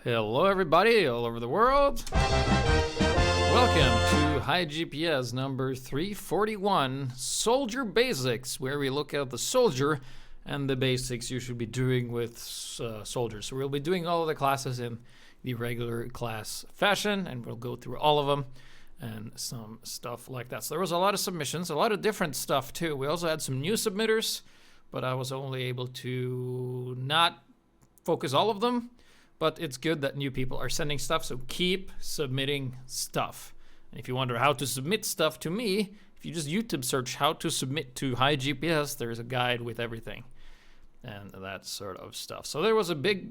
Hello everybody all over the world. Welcome to HiGPS number 341, Soldier Basics, where we look at the soldier and the basics you should be doing with soldiers. So we'll be doing all of the classes in the regular class fashion, and we'll go through all of them and some stuff like that. So there was a lot of submissions, a lot of different stuff too. We also had some new submitters, but I was only able to not focus all of them. But it's good that new people are sending stuff, so keep submitting stuff. And if you wonder how to submit stuff to me, if you just YouTube search how to submit to HiGPS, there's a guide with everything and that sort of stuff. So there was a big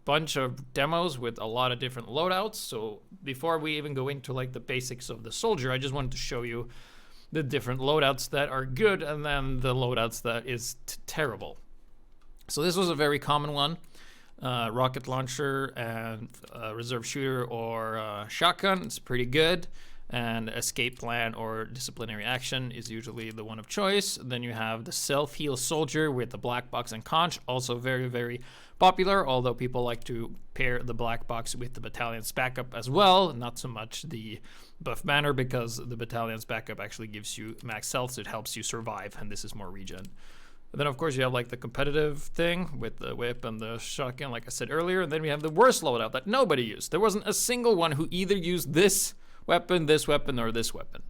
bunch of demos with a lot of different loadouts. So before we even go into like the basics of the soldier, I just wanted to show you the different loadouts that are good and then the loadouts that is terrible. So this was a very common one. Rocket launcher and reserve shooter or shotgun. It's pretty good. And escape plan or disciplinary action is usually the one of choice. Then you have the self-heal soldier with the black box and conch, also very, very popular, although people like to pair the black box with the battalion's backup as well. Not so much the buff banner, because the battalion's backup actually gives you max health, so it helps you survive, and this is more regen. And then, of course, you have like the competitive thing with the whip and the shotgun, like I said earlier. And then we have the worst loadout that nobody used. There wasn't a single one who either used this weapon, or this weapon.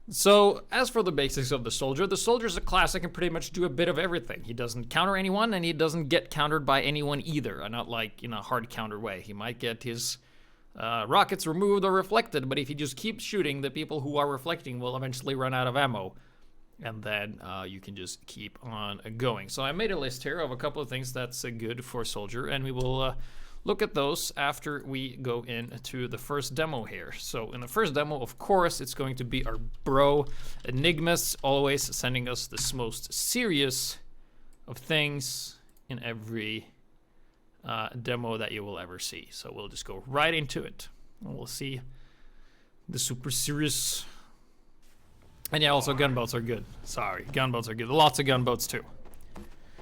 So, as for the basics of the soldier's a class that can pretty much do a bit of everything. He doesn't counter anyone, and he doesn't get countered by anyone either. Not like in a hard counter way. He might get his rockets removed or reflected, but if he just keeps shooting, the people who are reflecting will eventually run out of ammo. And then you can just keep on going. So I made a list here of a couple of things that's good for soldier, and we will look at those after we go into the first demo here. So in the first demo, of course, it's going to be our bro Enigmas, always sending us the most serious of things in every demo that you will ever see. So we'll just go right into it, and we'll see the super serious. And yeah, also gunboats are good. Sorry, gunboats are good. Lots of gunboats too.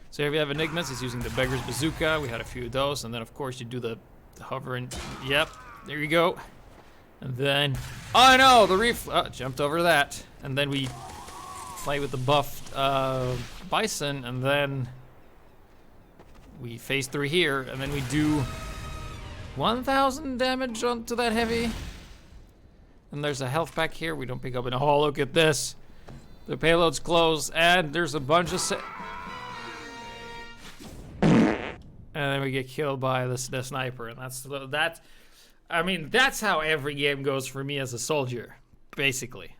So here we have Enigmas. He's using the Beggar's Bazooka. We had a few of those. And then, of course, you do the hover and... Yep, there you go. And then... Oh, no! The jumped over that. And then we play with the buffed Bison. And then we phase through here. And then we do 1,000 damage onto that heavy. And there's a health pack here. We don't pick up an... Oh, look at this. The payload's closed, and there's a bunch of... And then we get killed by the sniper, and that's... I mean, that's how every game goes for me as a soldier, basically.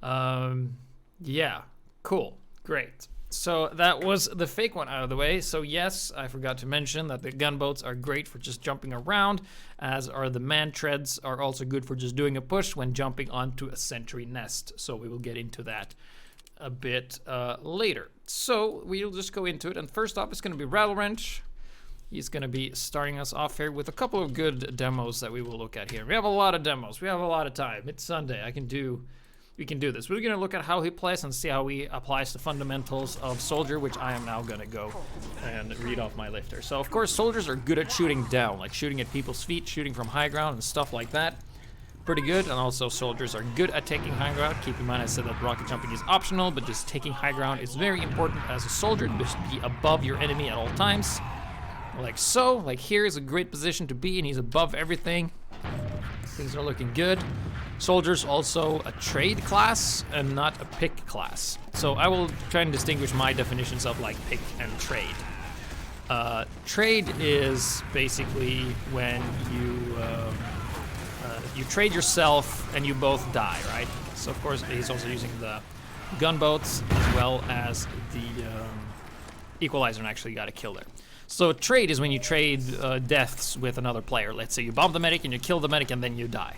Yeah, cool, great. So that was the fake one out of the way. So yes, I forgot to mention that the gunboats are great for just jumping around, as are the man treads are also good for just doing a push when jumping onto a sentry nest. So we will get into that a bit later. So we'll just go into it. And first off, it's going to be Rattle Wrench. He's going to be starting us off here with a couple of good demos that we will look at here. We have a lot of demos. We have a lot of time. It's Sunday. We can do this. We're going to look at how he plays and see how he applies the fundamentals of soldier, which I am now going to go and read off my lifter. So, of course, soldiers are good at shooting down, like shooting at people's feet, shooting from high ground and stuff like that. Pretty good. And also, soldiers are good at taking high ground. Keep in mind, I said that rocket jumping is optional, but just taking high ground is very important as a soldier. Just be above your enemy at all times. Like so. Like here is a great position to be, and he's above everything. Things are looking good. Soldier's also a trade class and not a pick class. So I will try and distinguish my definitions of like pick and trade. Trade is basically when you trade yourself and you both die, right? So of course he's also using the gunboats as well as the equalizer, and actually got a kill there. So trade is when you trade deaths with another player. Let's say you bomb the medic and you kill the medic and then you die.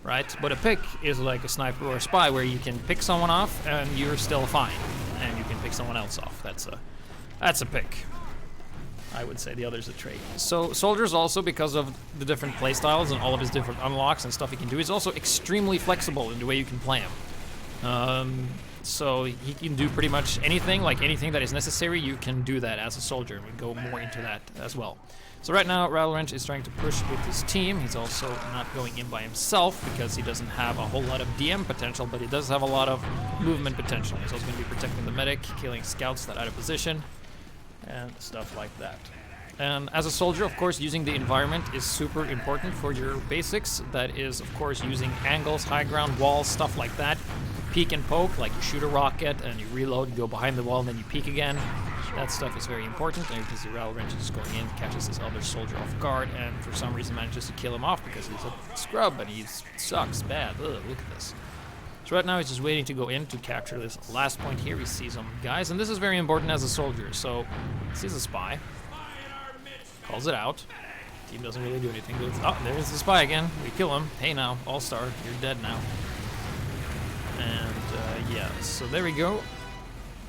Right? But a pick is like a sniper or a spy, where you can pick someone off and you're still fine, and you can pick someone else off. That's a pick. I would say the other's a trade. So soldiers also, because of the different playstyles and all of his different unlocks and stuff he can do, he's also extremely flexible in the way you can play him. So he can do pretty much anything, like anything that is necessary, you can do that as a soldier, and we go more into that as well. So right now, Rattle Wrench is trying to push with his team. He's also not going in by himself because he doesn't have a whole lot of DM potential, but he does have a lot of movement potential. He's also going to be protecting the medic, killing scouts that are out of position, and stuff like that. And as a soldier, of course, using the environment is super important for your basics. That is, of course, using angles, high ground, walls, stuff like that. Peek and poke, like you shoot a rocket and you reload, you go behind the wall, and then you peek again. That stuff is very important. And you can see Rattle Wrench is going in, catches this other soldier off guard, and for some reason manages to kill him off because he's a scrub and he sucks bad. Ugh, look at this. So right now he's just waiting to go in to capture this last point here. He sees some guys, and this is very important as a soldier. So he sees a spy, calls it out. Team doesn't really do anything. Goes, oh, there's the spy again. We kill him. Hey now, all-star, you're dead now. And yeah, so there we go.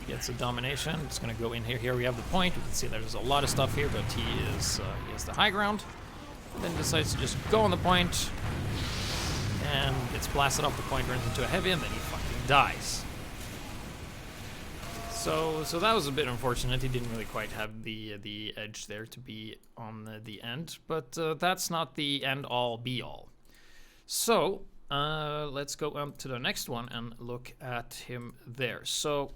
Gets a domination. It's going to go in here. Here we have the point. We can see there's a lot of stuff here, but he has the high ground. And then decides to just go on the point, and gets blasted off the point, runs into a heavy, and then he fucking dies. So that was a bit unfortunate. He didn't really quite have the edge there to be on the end, but that's not the end all be all. So let's go on to the next one and look at him there. So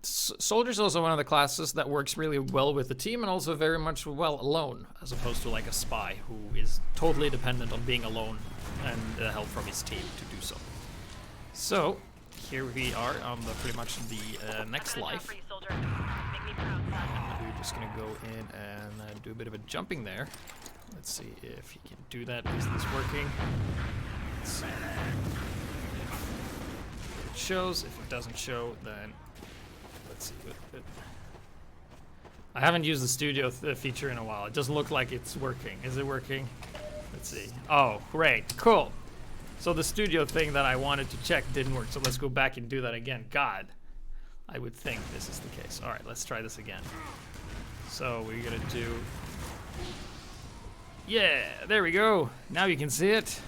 Soldier's also one of the classes that works really well with the team and also very much well alone, as opposed to like a spy who is totally dependent on being alone and help from his team to do so. So here we are on the pretty much the next life. And we're just gonna go in and do a bit of a jumping there. Let's see if he can do that. Is this working? Let's see. If it shows. If it doesn't show, then let's see. I haven't used the studio feature in a while. It doesn't look like it's working. Is it working? Let's see. Oh, great. Cool. So the studio thing that I wanted to check didn't work. So let's go back and do that again. God, I would think this is the case. All right, let's try this again. So we're gonna do. Yeah, there we go. Now you can see it.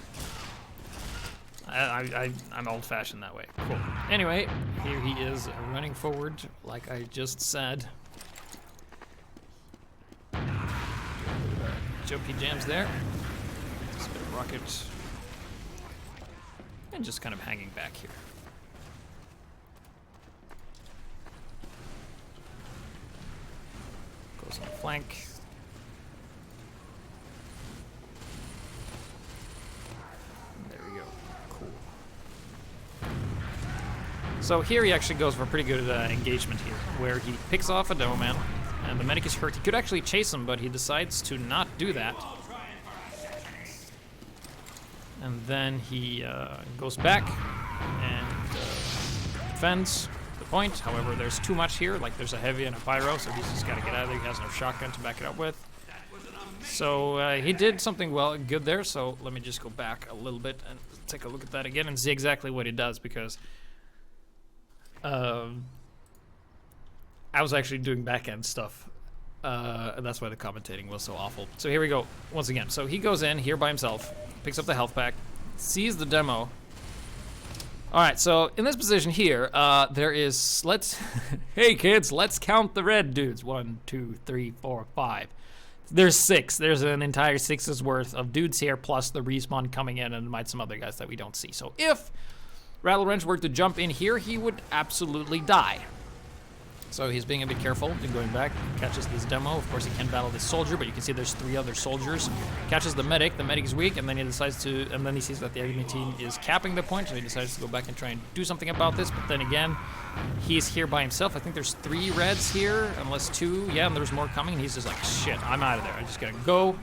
I'm old-fashioned that way. Cool. Anyway, here he is running forward, like I just said. Jumpy jams there. Just a bit of rocket. And just kind of hanging back here. Goes on the flank. So here he actually goes for a pretty good engagement here, where he picks off a demo man, and the medic is hurt. He could actually chase him, but he decides to not do that. And then he goes back and defends the point. However, there's too much here, like there's a heavy and a pyro, so he's just got to get out of there. He has no shotgun to back it up with. So he did something good there, so let me just go back a little bit and take a look at that again and see exactly what he does, because I was actually doing back-end stuff, and that's why the commentating was so awful. So here we go, once again. So he goes in here by himself, picks up the health pack, sees the demo. Alright, so in this position here, there is, hey kids, let's count the red dudes. 1, 2, 3, 4, 5. There's 6. There's an entire 6's worth of dudes here, plus the respawn coming in and might some other guys that we don't see. So if Rattle Wrench were to jump in here, he would absolutely die. So he's being a bit careful and going back, catches this demo. Of course, he can battle this soldier, but you can see there's 3 other soldiers. Catches the medic is weak, and then he decides to, and then he sees that the enemy team is capping the point, so he decides to go back and try and do something about this. But then again, he's here by himself. I think there's 3 reds here, unless 2. Yeah, and there's more coming, and he's just like, shit, I'm out of there. I just gotta go.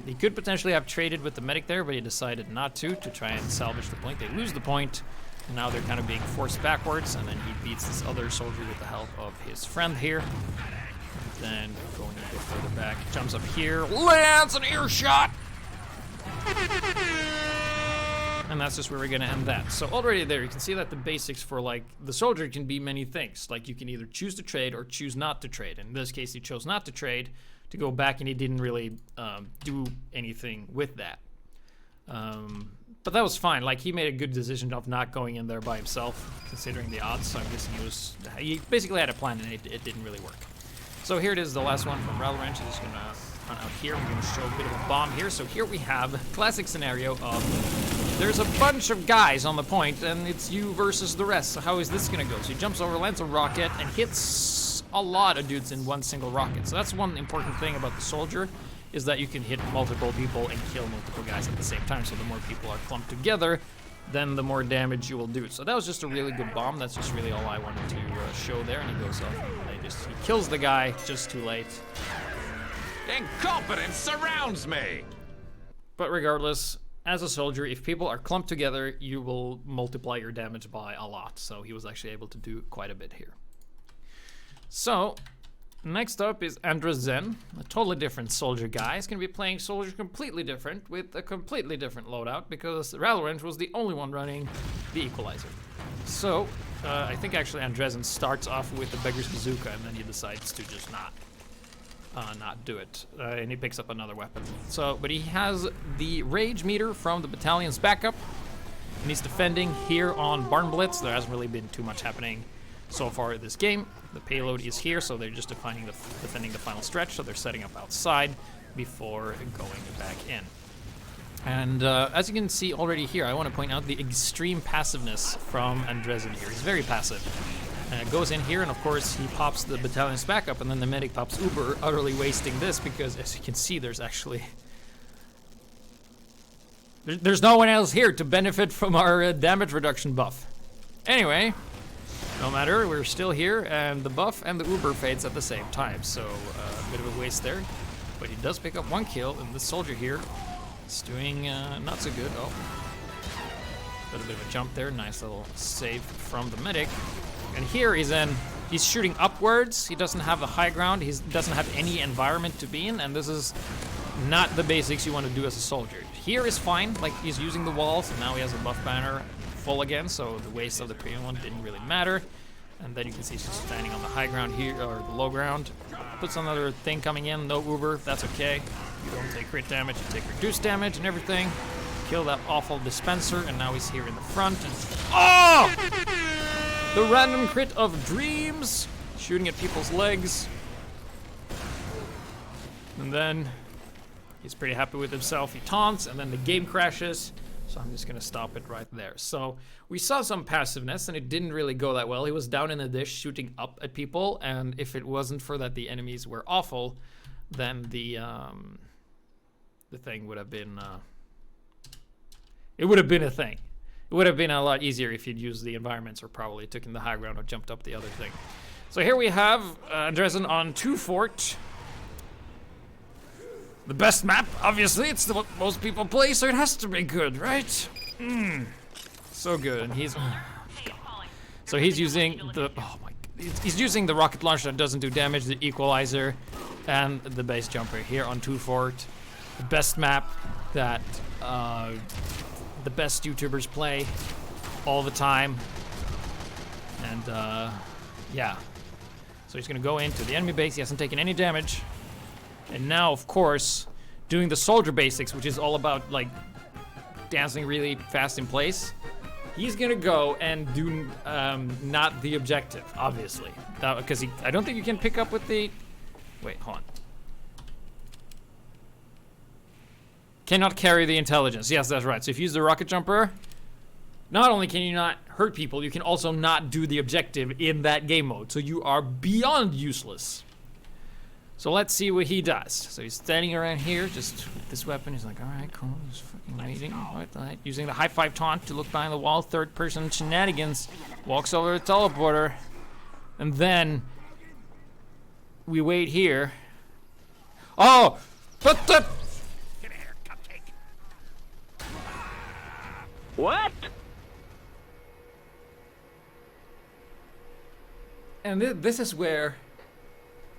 He could potentially have traded with the medic there, but he decided not to try and salvage the point. They lose the point, and now they're kind of being forced backwards, and then he beats this other soldier with the help of his friend here. And then going a bit further back, jumps up here, lands an earshot! And that's just where we're gonna end that. So already there, you can see that the basics for like the soldier can be many things. Like you can either choose to trade or choose not to trade. In this case, he chose not to trade, to go back, and he didn't really do anything with that. But that was fine. Like, he made a good decision of not going in there by himself, considering the odds. So I'm guessing he basically had a plan, and it didn't really work. So here it is, the last one from Rattle Wrench. I'm just gonna run out here. I'm gonna show a bit of a bomb here. So here we have a classic scenario of there's a bunch of guys on the point, and it's you versus the rest. So how is this gonna go? So he jumps over, lands a rocket, and hits a lot of dudes in one single rocket. So that's one important thing about the soldier, is that you can hit multiple people and kill multiple guys at the same time. So the more people are clumped together, then the more damage you will do. So that was just a really good bomb. That's just really all I wanted to show there. And he goes off and he kills the guy just too late. Incompetence surrounds me! But regardless, as a soldier, if people are clumped together, you will multiply your damage by a lot. So he was actually able to do quite a bit here. So next up is Andrezen, a totally different soldier guy. He's going to be playing soldier completely different with a completely different loadout because Rattle Wrench was the only one running the equalizer. So I think actually Andrezen starts off with the Beggar's Bazooka and then he decides to just not do it. And he picks up another weapon. So, but he has the Rage meter from the battalion's backup and he's defending here on Barn Blitz. There hasn't really been too much happening so far this game. The payload is here, so they're just defending the final stretch, so they're setting up outside before going back in. And as you can see already here, I want to point out the extreme passiveness from Andrezen here. He's very passive. Goes in here, and of course he pops the battalion's back up, and then the medic pops Uber, utterly wasting this because, as you can see, there's actually there's no one else here to benefit from our damage reduction buff. Anyway, no matter, we're still here, and the buff and the Uber fades at the same time, so a bit of a waste there. But he does pick up one kill, and this soldier here is doing not so good. Oh, got a bit of a jump there, nice little save from the medic. And here he's shooting upwards. He doesn't have the high ground. He doesn't have any environment to be in, and this is not the basics you want to do as a soldier. Here is fine, like he's using the walls, and now he has a buff banner full again, so the waste of the previous one didn't really matter. And then you can see she's standing on the high ground here, or the low ground. Puts another thing coming in, no Uber, that's okay. You don't take crit damage, you take reduced damage and everything. Kill that awful dispenser, and now he's here in the front. And oh! The random crit of dreams, shooting at people's legs. And then he's pretty happy with himself. He taunts, and then the game crashes. So I'm just gonna stop it right there. So we saw some passiveness, and it didn't really go that well. He was down in the dish shooting up at people, and if it wasn't for that the enemies were awful, then the thing would have been it would have been a thing. It would have been a lot easier if you'd used the environments or probably took in the high ground or jumped up the other thing. So here we have Andrezen on 2 Fort. The best map, obviously, it's what most people play, so it has to be good, right? So good, and he's... So he's using the... Oh my... He's using the rocket launcher that doesn't do damage, the equalizer, and the base jumper here on 2 Fort. The best map that the best YouTubers play all the time. And yeah. So he's gonna go into the enemy base, he hasn't taken any damage. And now, of course, doing the soldier basics, which is all about, like, dancing really fast in place. He's gonna go and do not the objective, obviously. Because I don't think you can pick up with the... Wait, hold on. Cannot carry the intelligence. Yes, that's right. So if you use the rocket jumper, not only can you not hurt people, you can also not do the objective in that game mode. So you are beyond useless. So let's see what he does. So he's standing around here, just with this weapon. He's like, all right, cool, just fucking waiting. All right. Using the high five taunt to look behind the wall, third person shenanigans. Walks over to the teleporter. And then we wait here. Oh, but the... Get here, cupcake. What? And this is where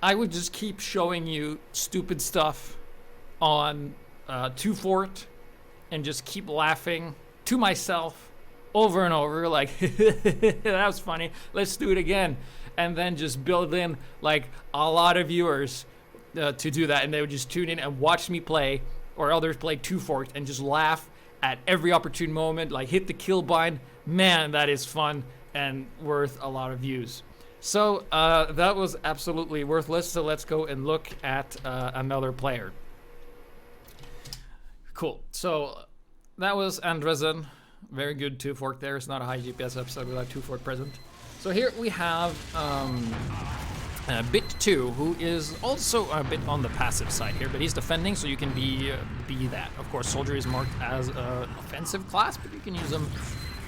I would just keep showing you stupid stuff on 2 Fort and just keep laughing to myself over and over, like, that was funny, let's do it again. And then just build in, like, a lot of viewers to do that, and they would just tune in and watch me play, or others play 2 Fort, and just laugh at every opportune moment, like hit the kill bind. Man, that is fun and worth a lot of views. So that was absolutely worthless. So let's go and look at another player. Cool. So that was Andresen. Very good 2 fork there. It's not a HiGPS episode without 2 fork present. So here we have Bit2, who is also a bit on the passive side here, but he's defending, so you can be that. Of course, Soldier is marked as an offensive class, but you can use them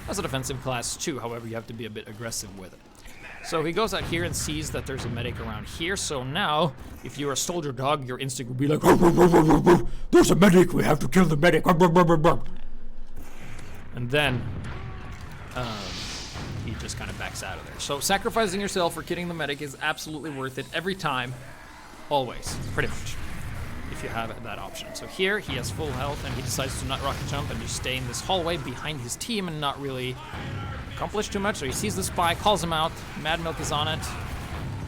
as a defensive class too. However, you have to be a bit aggressive with it. So he goes out here and sees that there's a medic around here. So now, if you're a soldier dog, your instinct would be like, there's a medic, we have to kill the medic. And then he just kind of backs out of there. So sacrificing yourself for killing the medic is absolutely worth it every time, always, pretty much, if you have that option. So here he has full health and he decides to not rocket jump and just stay in this hallway behind his team and not really accomplish too much. So he sees the spy, calls him out, Mad Milk is on it,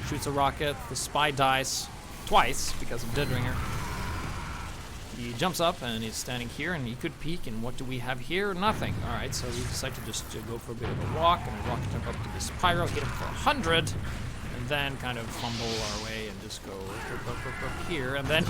shoots a rocket, the spy dies twice because of Dead Ringer. He jumps up and he's standing here and he could peek, and what do we have here? Nothing. Alright, so we decide to just go for a bit of a walk and a rocket jump up to this pyro, hit him for 100, and then kind of fumble our way and just go up here, and then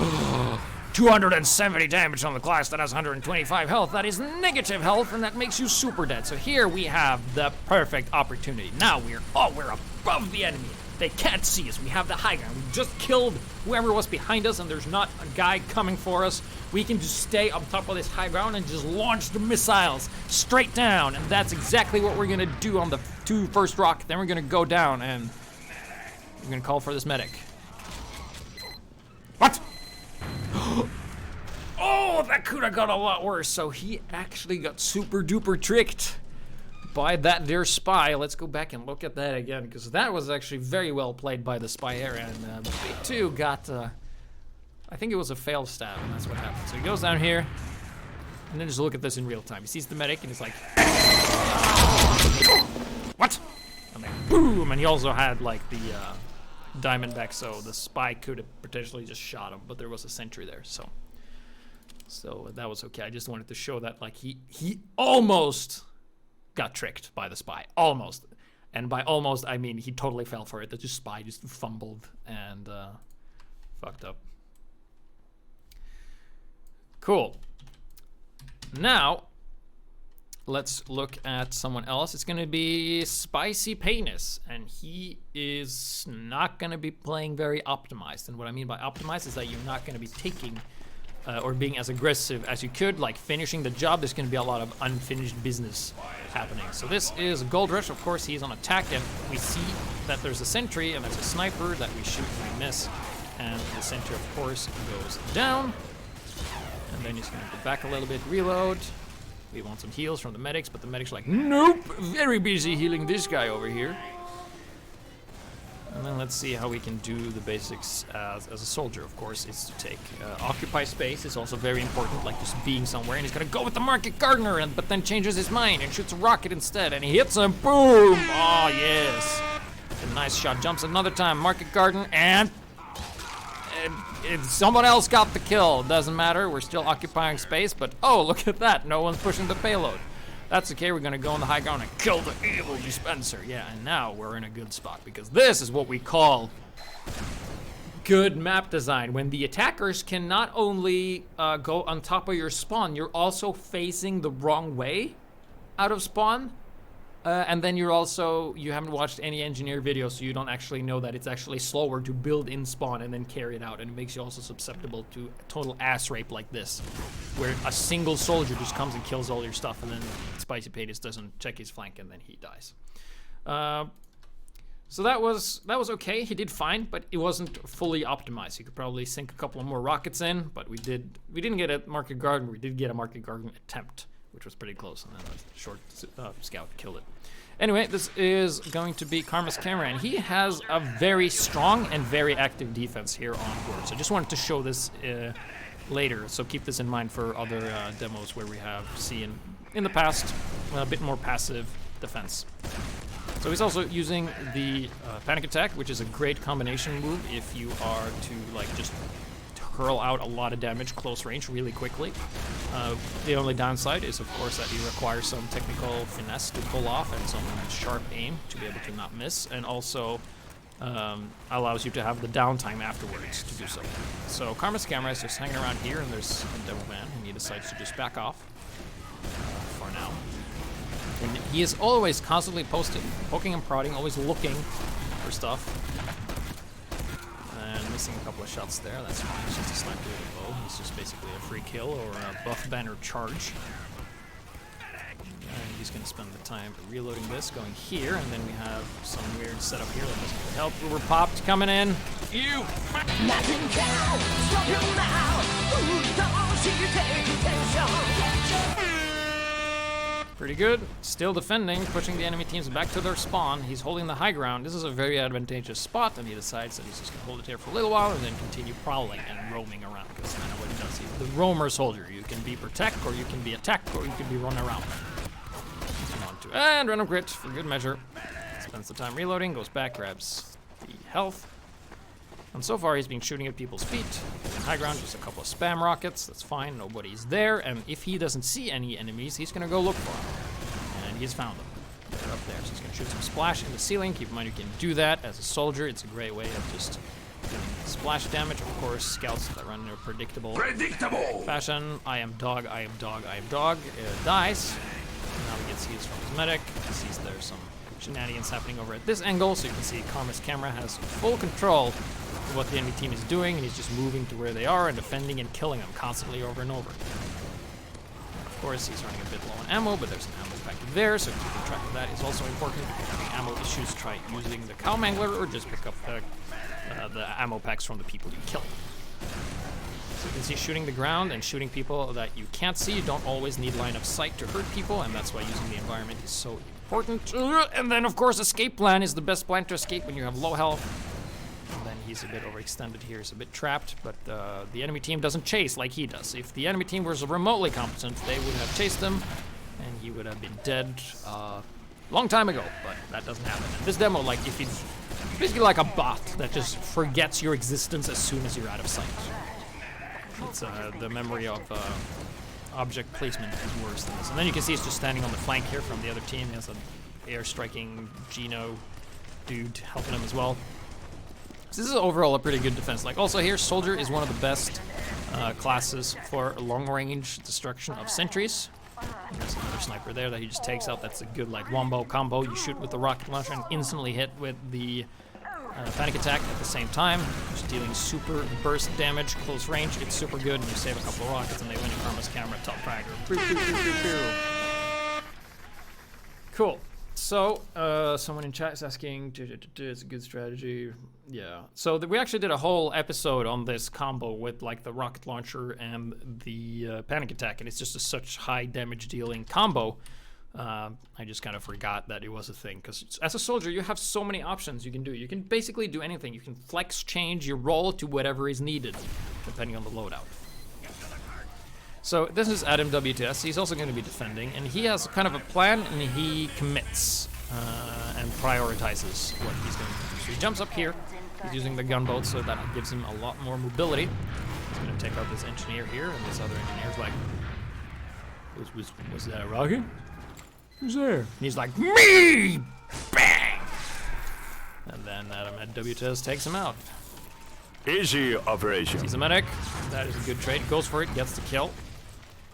270 damage on the class that has 125 health. That is negative health, and that makes you super dead. So here we have the perfect opportunity. Now we're above the enemy. They can't see us. We have the high ground. We just killed whoever was behind us, and there's not a guy coming for us. We can just stay on top of this high ground and just launch the missiles straight down, and that's exactly what we're gonna do on the 2 first rocket. Then we're gonna go down and we're gonna call for this medic. What? Oh, that could have got a lot worse. So he actually got super duper tricked by that dear spy. Let's go back and look at that again, because that was actually very well played by the spy here, and Bit2 got, I think it was a failed stab, and that's what happened. So he goes down here, and then just look at this in real time. He sees the medic, and he's like, what? And then boom, and he also had like the diamond back, so the spy could have potentially just shot him, but there was a sentry there, so that was okay. I just wanted to show that like he almost got tricked by the spy, almost. And by almost, I mean he totally fell for it. The spy just fumbled and fucked up. Cool. Now, let's look at someone else. It's gonna be Spicy Penis, and he is not gonna be playing very optimized. And what I mean by optimized is that you're not gonna be taking or being as aggressive as you could, like finishing the job. There's gonna be a lot of unfinished business happening. So this is Gold Rush. Of course, he's on attack, and we see that there's a sentry and there's a sniper that we shoot and we miss. And the sentry, of course, goes down. And then he's gonna go back a little bit, reload. We want some heals from the medics, but the medics are like, nope, very busy healing this guy over here. And then let's see how we can do the basics as a soldier. Of course, it's to take occupy space. It's also very important, like just being somewhere. And he's gonna go with the market gardener, but then changes his mind and shoots a rocket instead. And he hits him, boom! Oh yes, a nice shot. Jumps another time, market garden, and someone else got the kill. Doesn't matter, we're still occupying space, but oh, look at that, no one's pushing the payload. That's okay, we're gonna go on the high ground and kill the evil dispenser. Yeah, and now we're in a good spot, because this is what we call good map design. When the attackers can not only go on top of your spawn, you're also facing the wrong way out of spawn. And then you haven't watched any engineer videos, so you don't actually know that it's actually slower to build in spawn and then carry it out. And it makes you also susceptible to total ass rape like this, where a single soldier just comes and kills all your stuff, and then Spicy Penis doesn't check his flank, and then he dies. So that was okay. He did fine, but it wasn't fully optimized. He could probably sink a couple more rockets in, but we didn't get a market garden. We did get a market garden attempt, which was pretty close, and then a short scout killed it. Anyway, this is going to be Karma's camera, and he has a very strong and very active defense here on board. So I just wanted to show this later, so keep this in mind for other demos where we have seen in the past a bit more passive defense. So he's also using the panic attack, which is a great combination move if you are to like just hurl out a lot of damage close range really quickly. The only downside is, of course, that you require some technical finesse to pull off and some sharp aim to be able to not miss, and also allows you to have the downtime afterwards to do so. So Karma's camera is just hanging around here, and there's a Devil Man, and he decides to just back off for now. And he is always constantly poking and prodding, always looking for stuff. And missing a couple of shots there, that's fine. It's just a sniper with a bow. He's just basically a free kill or a buff banner charge. And he's going to spend the time reloading this, going here, and then we have some weird setup here that doesn't really help. We're popped coming in. You Pretty good. Still defending, pushing the enemy teams back to their spawn. He's holding the high ground. This is a very advantageous spot, and he decides that he's just going to hold it here for a little while and then continue prowling and roaming around, because that's kind of what he does. He's the roamer soldier. You can be protect, or you can be attack, or you can be run around. And random crit for good measure. Spends the time reloading, goes back, grabs the health. And so far he's been shooting at people's feet. In high ground, just a couple of spam rockets, that's fine, nobody's there. And if he doesn't see any enemies, he's gonna go look for them. And he's found them. They're up there, so he's gonna shoot some splash in the ceiling. Keep in mind you can do that as a soldier. It's a great way of just doing splash damage. Of course, scouts that run in a predictable fashion. I am dog, I am dog, I am dog. Dies. Now he gets used from his medic. He sees there's some shenanigans happening over at this angle, so you can see Karma's camera has full control of what the enemy team is doing, and he's just moving to where they are and defending and killing them constantly over and over. Of course, he's running a bit low on ammo, but there's an ammo pack there, so keeping track of that is also important. If you're having ammo issues, try using the cow mangler or just pick up the ammo packs from the people you kill. So you can see shooting the ground and shooting people that you can't see. You don't always need line of sight to hurt people, and that's why using the environment is so important. And then, of course, escape plan is the best plan to escape when you have low health. And then he's a bit overextended here. He's a bit trapped, but the enemy team doesn't chase like he does. If the enemy team was remotely competent, they would have chased him, and he would have been dead a long time ago, but that doesn't happen. And this demo, like, if he's basically like a bot that just forgets your existence as soon as you're out of sight. It's the memory of object placement is worse than this. And then you can see he's just standing on the flank here from the other team. He has an air striking Geno dude helping him as well. So this is overall a pretty good defense. Like, also here, soldier is one of the best classes for long range destruction of sentries. And there's another sniper there that he just takes out. That's a good like wombo combo. You shoot with the rocket launcher and instantly hit with the panic attack at the same time, just dealing super burst damage, close range. It's super good, and you save a couple of rockets, and they win in Karma's camera, top fragger. Cool. So, someone in chat is asking, it's a good strategy. Yeah. So we actually did a whole episode on this combo with like the rocket launcher and the panic attack, and it's just a such high damage dealing combo. I just kind of forgot that it was a thing, because as a soldier you have so many options you can do. You can basically do anything. You can flex change your role to whatever is needed depending on the loadout. So this is Adam WTS. He's also going to be defending, and he has kind of a plan, and he commits and prioritizes what he's going to do. So he jumps up here. He's using the gunboat, so that gives him a lot more mobility. He's going to take out this engineer here, and this other engineer's like, was that a rocket? Who's there? And he's like, me! Bang! And then Adam at WTS takes him out. Easy operation. Sees a medic. That is a good trade. Goes for it, gets the kill.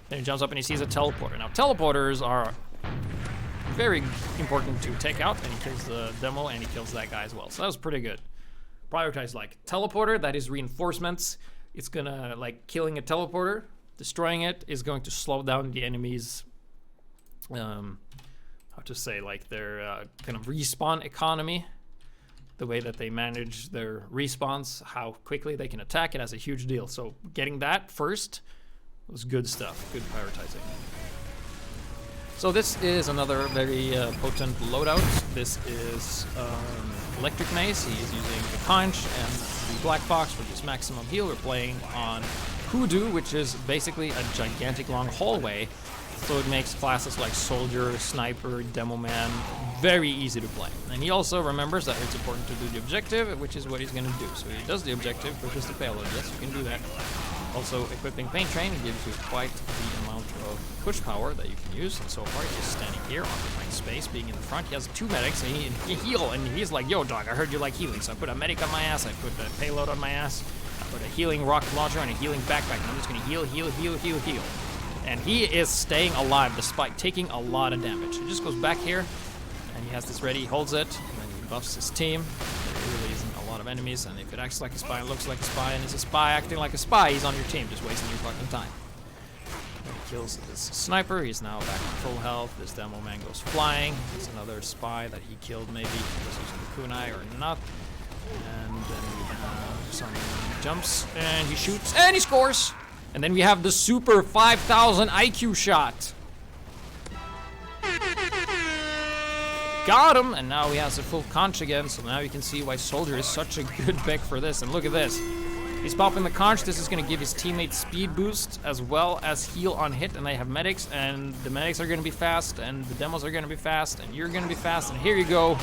Then he jumps up and he sees a teleporter. Now, teleporters are very important to take out, and he kills the demo and he kills that guy as well. So that was pretty good. Prioritize like teleporter, that is reinforcements. It's gonna, like, killing a teleporter, destroying it is going to slow down the enemy's how to say, like, their kind of respawn economy, the way that they manage their respawns, how quickly they can attack. It has a huge deal. So getting that first was good stuff, good prioritizing. So this is another very potent loadout. This is Electric Mace. He is using the Conch and the Black Box for just maximum heal. We're playing on Hoodoo, which is basically a gigantic long hallway. So it makes classes like Soldier, Sniper, Demo Man very easy to play. And he also remembers that it's important to do the objective, which is what he's going to do. So he does the objective, pushes the payload. Yes, you can do that. Also, equipping Paint Train gives you quite the amount of push power that you can use. And so far, he's just standing here, occupying space, being in the front. He has 2 medics, and he heal, and he's like, yo, dog, I heard you like healing. So I put a medic on my ass, I put a payload on my ass, I put a healing rocket launcher and a healing backpack, and I'm just going to heal, heal, heal, heal, heal. And he is staying alive despite taking a lot of damage. He just goes back here, and he has this ready, he holds it, and then he buffs his team. There really isn't a lot of enemies, and if it acts like a spy, looks like a spy, and is a spy acting like a spy, he's on your team, just wasting your fucking time. He kills this sniper, he's now back on full health. This demo man goes flying. There's another spy that he killed, maybe he was using the kunai or not. And then we have some jumps, and he shoots, and he scores! And then we have the super 5,000 IQ shot. Got him! And now he has a full conch again, so now you can see why Soldier is such a good pick for this. And look at this. He's popping the conch. This is going to give his teammates speed boost as well as heal on hit. And they have medics, and the medics are going to be fast, and the demos are going to be fast, and you're going to be fast. And here you go.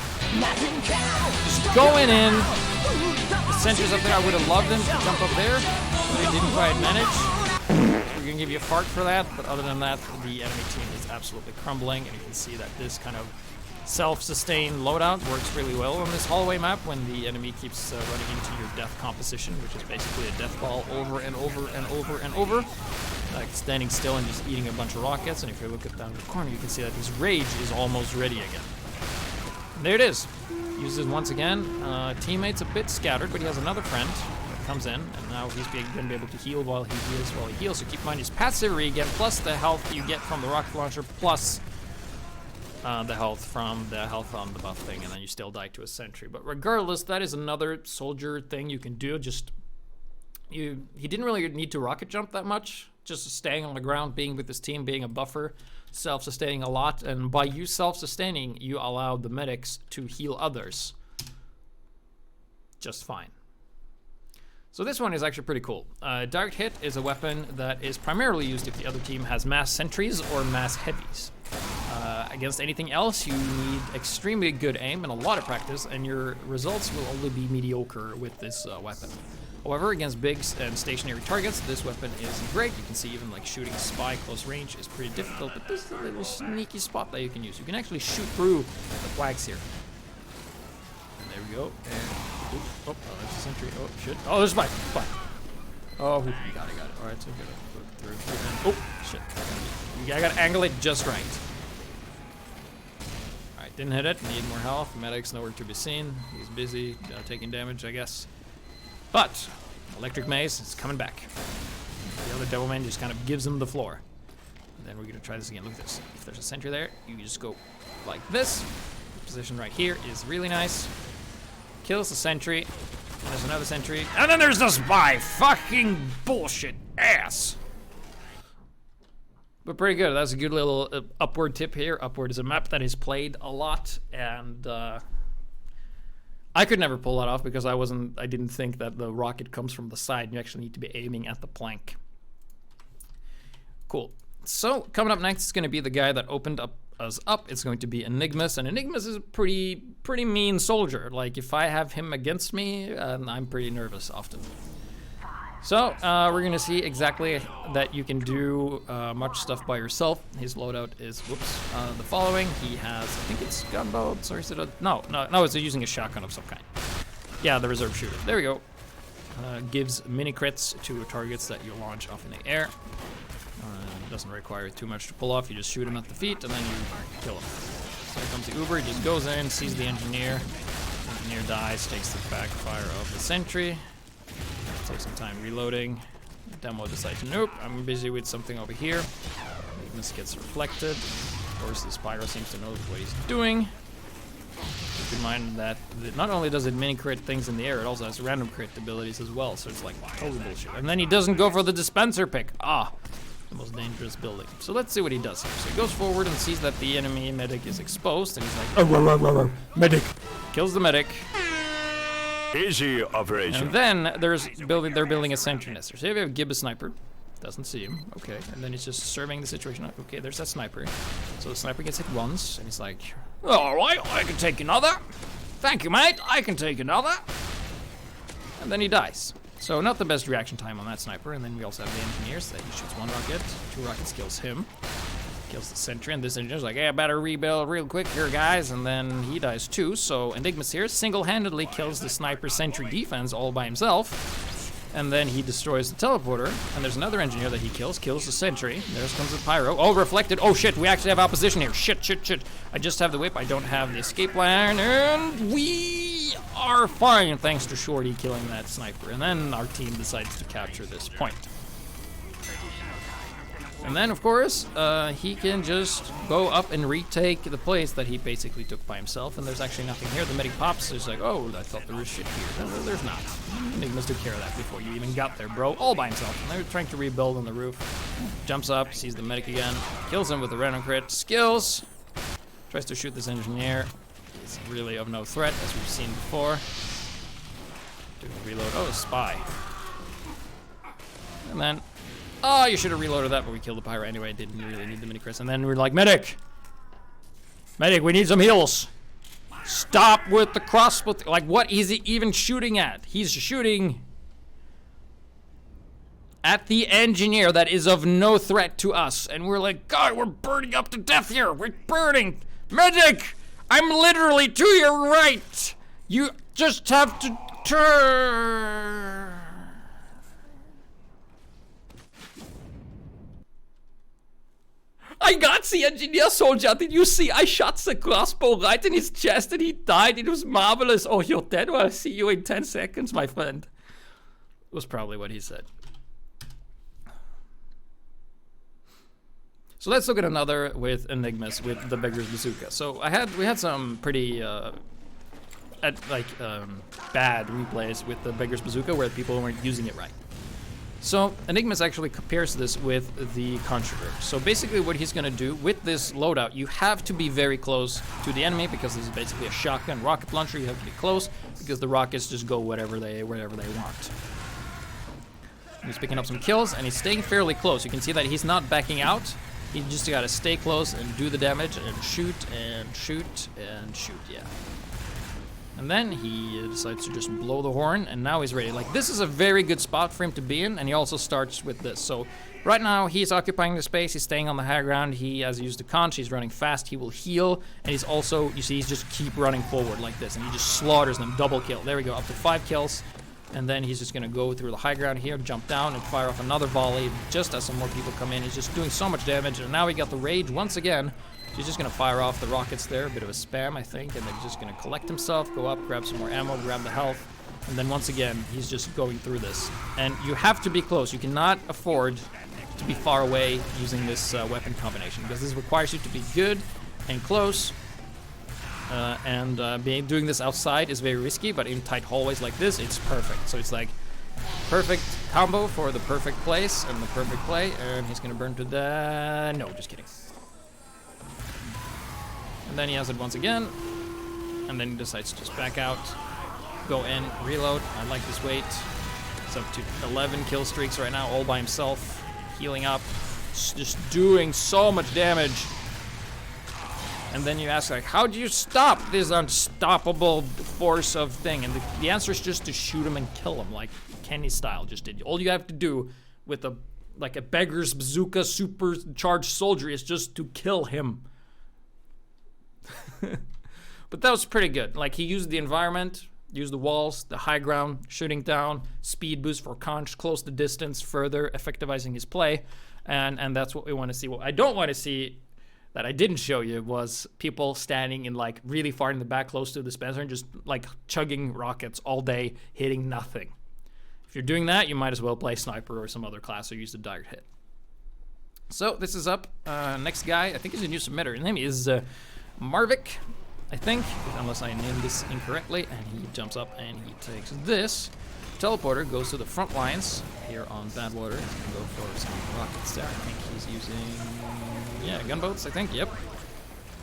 Just going in. The sentries up there, I would have loved them to jump up there, but they didn't quite manage. We're going to give you a fart for that, but other than that, the enemy team is absolutely crumbling, and you can see that this kind of self-sustained loadout works really well on this hallway map when the enemy keeps running into your death composition, which is basically a death ball over and over and over and over, like standing still and just eating a bunch of rockets. And if you look at down the corner, you can see that his rage is almost ready again. And there it is. Uses it once again. Teammate's a bit scattered, but he has another friend that comes in, and now he's going to be able to heal while he heals. So keep in mind his passivity again, plus the health you get from the rocket launcher, plus the health on the buff thing, and then you still die to a sentry. But regardless, that is another soldier thing you can do. He didn't really need to rocket jump that much, just staying on the ground, being with his team, being a buffer, self-sustaining a lot, and by you self-sustaining, you allow the medics to heal others just fine. So this one is actually pretty cool. Direct hit is a weapon that is primarily used if the other team has mass sentries or mass heavies. Against anything else, you need extremely good aim and a lot of practice, and your results will only be mediocre with this weapon. However, against big and stationary targets, this weapon is great. You can see even like shooting a spy close range is pretty difficult, but this is a little sneaky spot that you can use. You can actually shoot through the flags here. And there we go. And oops, oh, that's a sentry. Oh shit. Oh, there's a spy. Spy. Oh, you got it. All right, so I'm gonna look through. Oh shit. I gotta angle it just right. Alright, didn't hit it. Need more health. Medic's nowhere to be seen. He's busy taking damage, I guess. But Electric Maze is coming back. The other Devilman just kind of gives him the floor. And then we're gonna try this again. Look at this. If there's a sentry there, you just go like this. The position right here is really nice. Kills the sentry. And there's another sentry. And then there's the spy! Fucking bullshit ass! But pretty good. That's a good little upward tip here. Upward is a map that is played a lot, and I could never pull that off because I didn't think that the rocket comes from the side. You actually need to be aiming at the plank. Cool. So coming up next is going to be the guy that opened us up. It's going to be Enigmas, and Enigmas is a pretty mean soldier. Like if I have him against me, I'm pretty nervous often. So, we're gonna see exactly that you can do much stuff by yourself. His loadout is, the following. He has, I think it's gunboats, or is it a, no, it's using a shotgun of some kind. Yeah, the reserve shooter. There we go. Gives mini crits to targets that you launch off in the air. Doesn't require too much to pull off. You just shoot him at the feet, and then you kill him. So here comes the Uber. He just goes in, sees the engineer. The engineer dies, takes the backfire of the sentry. Take some time reloading. Demo decides, nope, I'm busy with something over here. Weakness gets reflected. Of course, the Spyro seems to know what he's doing. Keep in mind that not only does it mini crit things in the air, it also has random crit abilities as well, so it's like total bullshit. And then he doesn't go for the dispenser pick. The most dangerous building. So let's see what he does here. So he goes forward and sees that the enemy medic is exposed, and he's like, medic. Kills the medic. Easy operation. And then they're building a sentry nester. So if you have Gib a sniper, doesn't see him, okay, and then he's just surveying the situation. Okay, there's that sniper. So the sniper gets hit once, and he's like, All right, I can take another. Thank you, mate. I can take another. And then he dies. So not the best reaction time on that sniper. And then we also have the engineers that he shoots 1 rocket, 2 rockets kills him. Kills the sentry, and this engineer's like, hey, I better rebuild real quick here, guys. And then he dies too. So Enigmas here single-handedly kills the sniper sentry defense all by himself. And then he destroys the teleporter. And there's another engineer that he kills the sentry. There comes the pyro. Oh, reflected. Oh, shit, we actually have opposition here. Shit, shit, shit. I just have the whip. I don't have the escape plan. And we are fine, thanks to Shorty killing that sniper. And then our team decides to capture this point. And then, of course, he can just go up and retake the place that he basically took by himself. And there's actually nothing here. The medic pops. It's like, oh, I thought there was shit here. No, there's not. Enigmas took care of that before you even got there, bro. All by himself. And they're trying to rebuild on the roof. Jumps up, sees the medic again. Kills him with a random crit. Skills. Tries to shoot this engineer. He's really of no threat, as we've seen before. Doing a reload. Oh, a spy. And then... oh, you should have reloaded that, but we killed the pyro anyway. Didn't really need the mini crits. And then we're like, medic! Medic, we need some heals! Stop with the crossbow. Like, what is he even shooting at? He's shooting at the engineer that is of no threat to us. And we're like, God, we're burning up to death here. We're burning. Medic! I'm literally to your right. You just have to turn. I got the engineer soldier. Did you see? I shot the crossbow right in his chest and he died. It was marvelous. Oh, you're dead? Well, I'll see you in 10 seconds, my friend. Was probably what he said. So let's look at another with Enigmas with the Beggar's Bazooka. So we had some pretty bad replays with the Beggar's Bazooka where people weren't using it right. So Enigmas actually compares this with the Conjurer. So basically what he's gonna do with this loadout, you have to be very close to the enemy because this is basically a shotgun rocket launcher. You have to be close because the rockets just go wherever they want. He's picking up some kills and he's staying fairly close. You can see that he's not backing out. He just gotta stay close and do the damage and shoot and shoot and shoot, yeah. And then he decides to just blow the horn, and now he's ready. Like, this is a very good spot for him to be in, and he also starts with this. So right now, he's occupying the space, he's staying on the high ground, he has used the conch, he's running fast, he will heal, and he's also, you see, he's just keep running forward like this, and he just slaughters them, double kill. There we go, up to 5 kills. And then he's just gonna go through the high ground here, jump down, and fire off another volley just as some more people come in. He's just doing so much damage, and now he got the rage once again. He's just gonna fire off the rockets there, a bit of a spam, I think, and then he's just gonna collect himself, go up, grab some more ammo, grab the health, and then once again, he's just going through this. And you have to be close. You cannot afford to be far away using this weapon combination, because this requires you to be good and close. Doing this outside is very risky, but in tight hallways like this, it's perfect. So it's like perfect combo for the perfect place and the perfect play, and he's gonna burn to the... no, just kidding. And then he has it once again, and then he decides to just back out, go in, reload. I like this weight. It's up to 11 kill streaks right now, all by himself, healing up, just doing so much damage. And then you ask, like, how do you stop this unstoppable force of thing? And the answer is just to shoot him and kill him, like Kenny style just did. All you have to do with a beggar's bazooka supercharged soldier is just to kill him. But that was pretty good. Like, he used the environment, used the walls, the high ground, shooting down, speed boost for conch, close the distance, further effectivizing his play, and that's what we want to see. What I don't want to see, that I didn't show you, was people standing in like really far in the back, close to the dispenser, and just like chugging rockets all day, hitting nothing. If you're doing that, you might as well play sniper or some other class or use the direct hit. So this is up. Next guy, I think he's a new submitter. His name is Marvik, I think, unless I named this incorrectly. And he jumps up and he takes this. Teleporter goes to the front lines here on Badwater. He's gonna go for some rockets there. I think he's using, yeah, gunboats, I think, yep.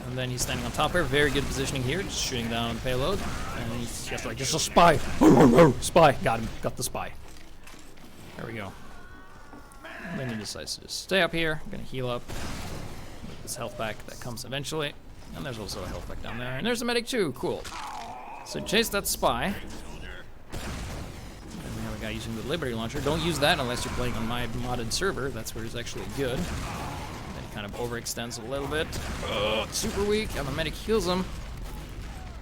And then he's standing on top here, very good positioning here, just shooting down on the payload. And he's just like, just a spy. Spy, got him, got the spy. There we go. And then he decides to just stay up here, gonna heal up with his health back, that comes eventually. And there's also a health pack down there. And there's a medic too, cool. So chase that spy. And we have a guy using the Liberty Launcher. Don't use that unless you're playing on my modded server. That's where it's actually good. Then he kind of overextends a little bit. Oh, it's super weak. And the medic heals him.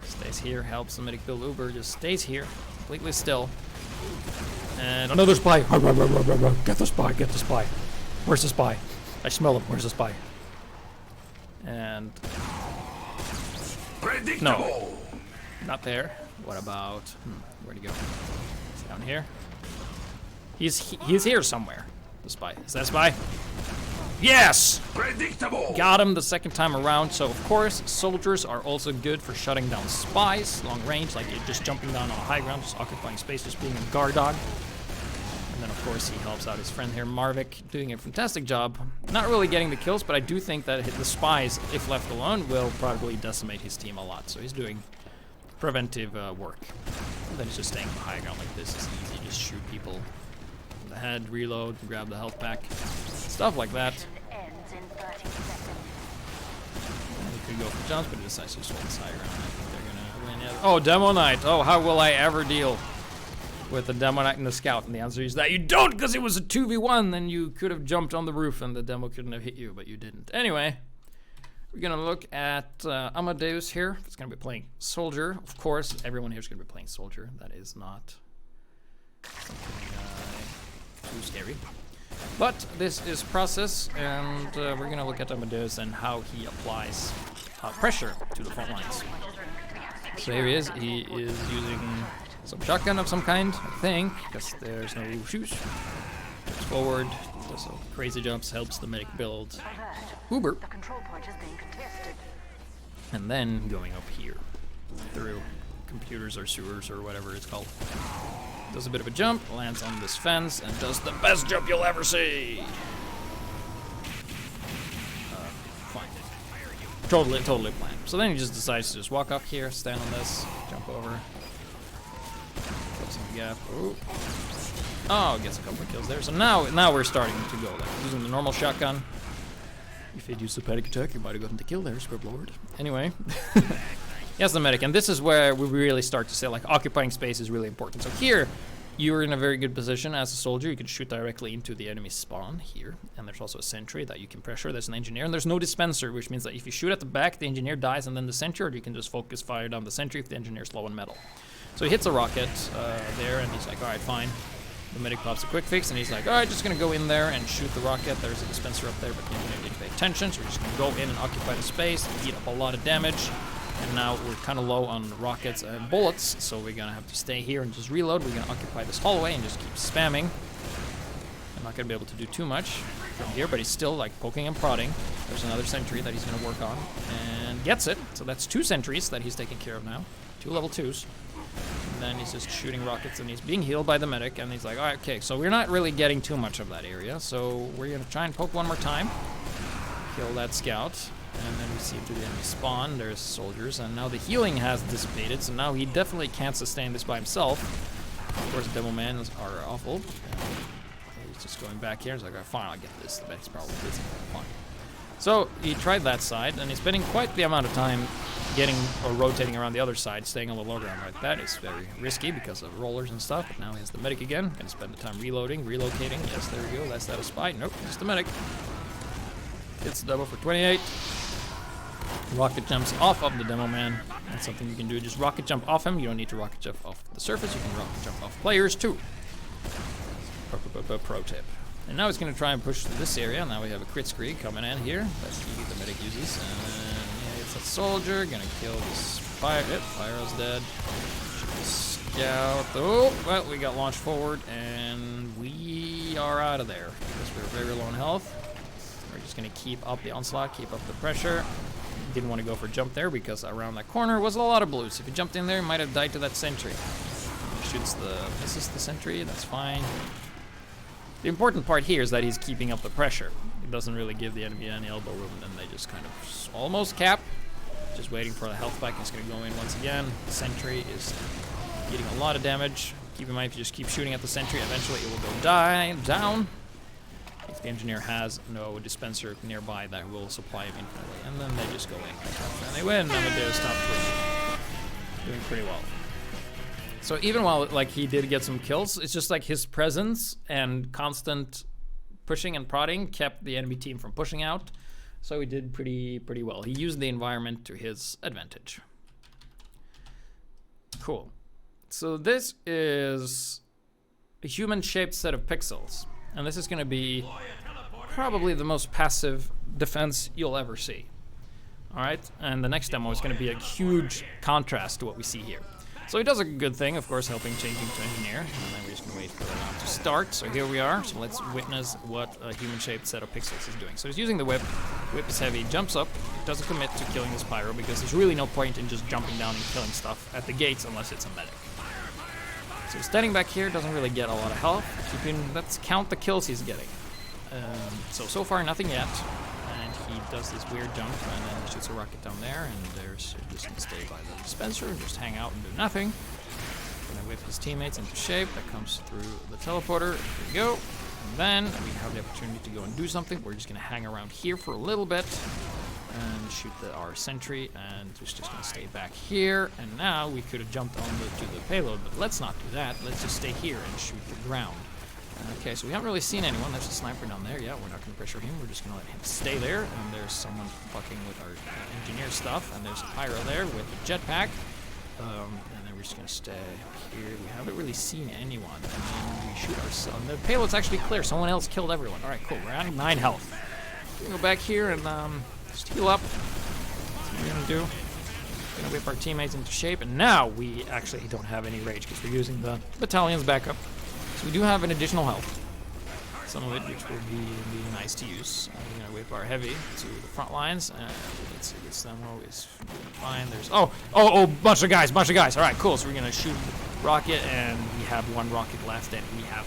Stays here, helps the medic build Uber. Just stays here, completely still. And another spy. Get the spy, get the spy. Where's the spy? I smell him. Where's the spy? And no, not there. What about? Where'd he go? Is he down here? He's here somewhere. The spy. Is that a spy? Yes! Predictable! Got him the second time around. So of course, soldiers are also good for shutting down spies, long range, like you're just jumping down on high ground, just occupying space, just being a guard dog. And then of course he helps out his friend here, Marvik, doing a fantastic job. Not really getting the kills, but I do think that the spies, if left alone, will probably decimate his team a lot. So he's doing preventive work. And then he's just staying on high ground like this. It's easy, just shoot people in the head, reload, grab the health pack, stuff like that. He could go for jumps, but he decides to just hold this high ground. I think they're gonna win. Oh, Demo Knight. Oh, how will I ever deal with the Demo Knight and the Scout? And the answer is that you don't, because it was a 2v1. Then you could have jumped on the roof and the demo couldn't have hit you, but you didn't. Anyway, we're gonna look at Amadeus here. It's gonna be playing Soldier. Of course, everyone here is gonna be playing Soldier. That is not something too scary. But this is process, and we're gonna look at Amadeus and how he applies pressure to the front lines. So here he is. He is using some shotgun of some kind, I think, because there's no shoes. Goes forward, does some crazy jumps, helps the medic build Uber. And then going up here through computers or sewers or whatever it's called. Does a bit of a jump, lands on this fence, and does the best jump you'll ever see. Fine. Totally planned. So then he just decides to just walk up here, stand on this, jump over. Closing the gap. Ooh. Oh, gets a couple of kills there. So now we're starting to go there. Using the normal shotgun. If he'd used the panic attack, he might have gotten the kill there, Scriblord. Anyway. Yes, the medic, and this is where we really start to say, like, occupying space is really important. So here, you're in a very good position as a soldier. You can shoot directly into the enemy spawn here, and there's also a sentry that you can pressure. There's an engineer, and there's no dispenser, which means that if you shoot at the back, the engineer dies, and then the sentry, or you can just focus fire down the sentry if the engineer's low on metal. So he hits a rocket there, and he's like, all right, fine. The medic pops a quick fix, and he's like, all right, just gonna go in there and shoot the rocket. There's a dispenser up there, but the engineer didn't pay attention, so we're just gonna go in and occupy the space, eat up a lot of damage. And now we're kind of low on rockets and bullets, so we're gonna have to stay here and just reload. We're gonna occupy this hallway and just keep spamming. I'm not gonna be able to do too much from here, but he's still like poking and prodding. There's another sentry that he's gonna work on and gets it. So that's 2 sentries that he's taking care of now, 2 level 2s. And then he's just shooting rockets and he's being healed by the medic. And he's like, all right, okay, so we're not really getting too much of that area, so we're gonna try and poke one more time, kill that scout. And then we see through the enemy spawn, there's soldiers, and now the healing has dissipated, so now he definitely can't sustain this by himself. Of course, demo men are awful. He's just going back here, he's like, all right, fine, I'll get this. The medic's probably busy, fine. So he tried that side, and he's spending quite the amount of time getting or rotating around the other side, staying on the low ground like that. It's very risky because of rollers and stuff, but now he has the medic again. Gonna spend the time reloading, relocating. Yes, there we go, that's that a spy. Nope, just the medic. Hits the double for 28. Rocket jumps off of the demo man. That's something you can do. Just rocket jump off him. You don't need to rocket jump off the surface. You can rocket jump off players too. Pro tip. And now he's going to try and push through this area. Now we have a crit scree coming in here that the medic uses. And yeah, it's a soldier. Going to kill this fire. Yep, Pyro's dead. Scout. Oh, well, we got launched forward and we are out of there because we're very low on health. We're just going to keep up the onslaught, keep up the pressure. Didn't want to go for a jump there because around that corner was a lot of blues. If you jumped in there, you might have died to that sentry. Misses the sentry, that's fine. The important part here is that he's keeping up the pressure. He doesn't really give the enemy any elbow room, and then they just kind of almost cap. Just waiting for the health pack. He's going to go in once again. The sentry is getting a lot of damage. Keep in mind, if you just keep shooting at the sentry, eventually it will go down. He's The engineer has no dispenser nearby that will supply him infinitely. And then they just go in. And they win. Amadeus top 3. Doing pretty well. So even while like he did get some kills, it's just like his presence and constant pushing and prodding kept the enemy team from pushing out. So he did pretty well. He used the environment to his advantage. Cool. So this is a human-shaped set of pixels. And this is going to be probably the most passive defense you'll ever see. Alright, and the next demo is going to be a huge contrast to what we see here. So he does a good thing, of course, helping changing to engineer. And then we're just going to wait for the round to start. So here we are. So let's witness what a human-shaped set of pixels is doing. So he's using the whip. Whip is heavy, jumps up, doesn't commit to killing his pyro because there's really no point in just jumping down and killing stuff at the gates unless it's a medic. So standing back here doesn't really get a lot of health. Let's count the kills he's getting. So far nothing yet. And he does this weird jump and then shoots a rocket down there, and there's just gonna stay by the dispenser and just hang out and do nothing. Gonna whip his teammates into shape. That comes through the teleporter. Here we go. And then we have the opportunity to go and do something. We're just gonna hang around here for a little bit and shoot our sentry, and it's just gonna stay back here. And now we could have jumped on to the payload, but let's not do that. Let's just stay here and shoot the ground. Okay, so we haven't really seen anyone. There's a sniper down there. Yeah, we're not gonna pressure him. We're just gonna let him stay there. And there's someone fucking with our engineer stuff. And there's a pyro there with a jetpack. And then we're just gonna stay here. We haven't really seen anyone. And then we shoot ourselves. The payload's actually clear. Someone else killed everyone. All right, cool. We're at 9 health. We're gonna go back here and just heal up. That's what we're gonna do. We're gonna whip our teammates into shape. And now we actually don't have any rage because we're using the battalion's backup. So we do have an additional health, some of it which will be nice to use. We're gonna whip our heavy to the front lines. Let's see, this demo is fine. There's bunch of guys. All right, cool. So we're gonna shoot rocket, and we have 1 rocket left, and we have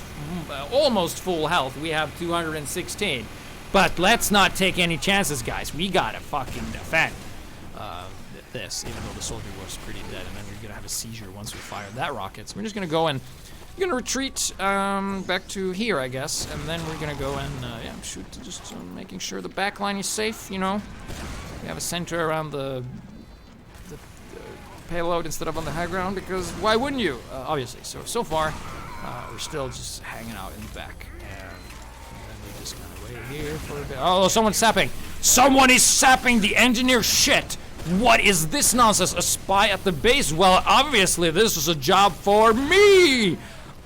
almost full health. We have 216, but let's not take any chances, guys. We gotta fucking defend this, even though the soldier was pretty dead, and then we're gonna have a seizure once we fire that rocket. So we're just gonna go and we're gonna retreat back to here, I guess, and then we're gonna go and shoot, just making sure the back line is safe. You know, we have a center around the payload instead of on the high ground, because why wouldn't you? Obviously. So far, we're still just hanging out in the back, and then we're just gonna wait here for a bit. Oh, someone's sapping! Someone is sapping the engineer shit! What is this nonsense? A spy at the base? Well, obviously this is a job for me!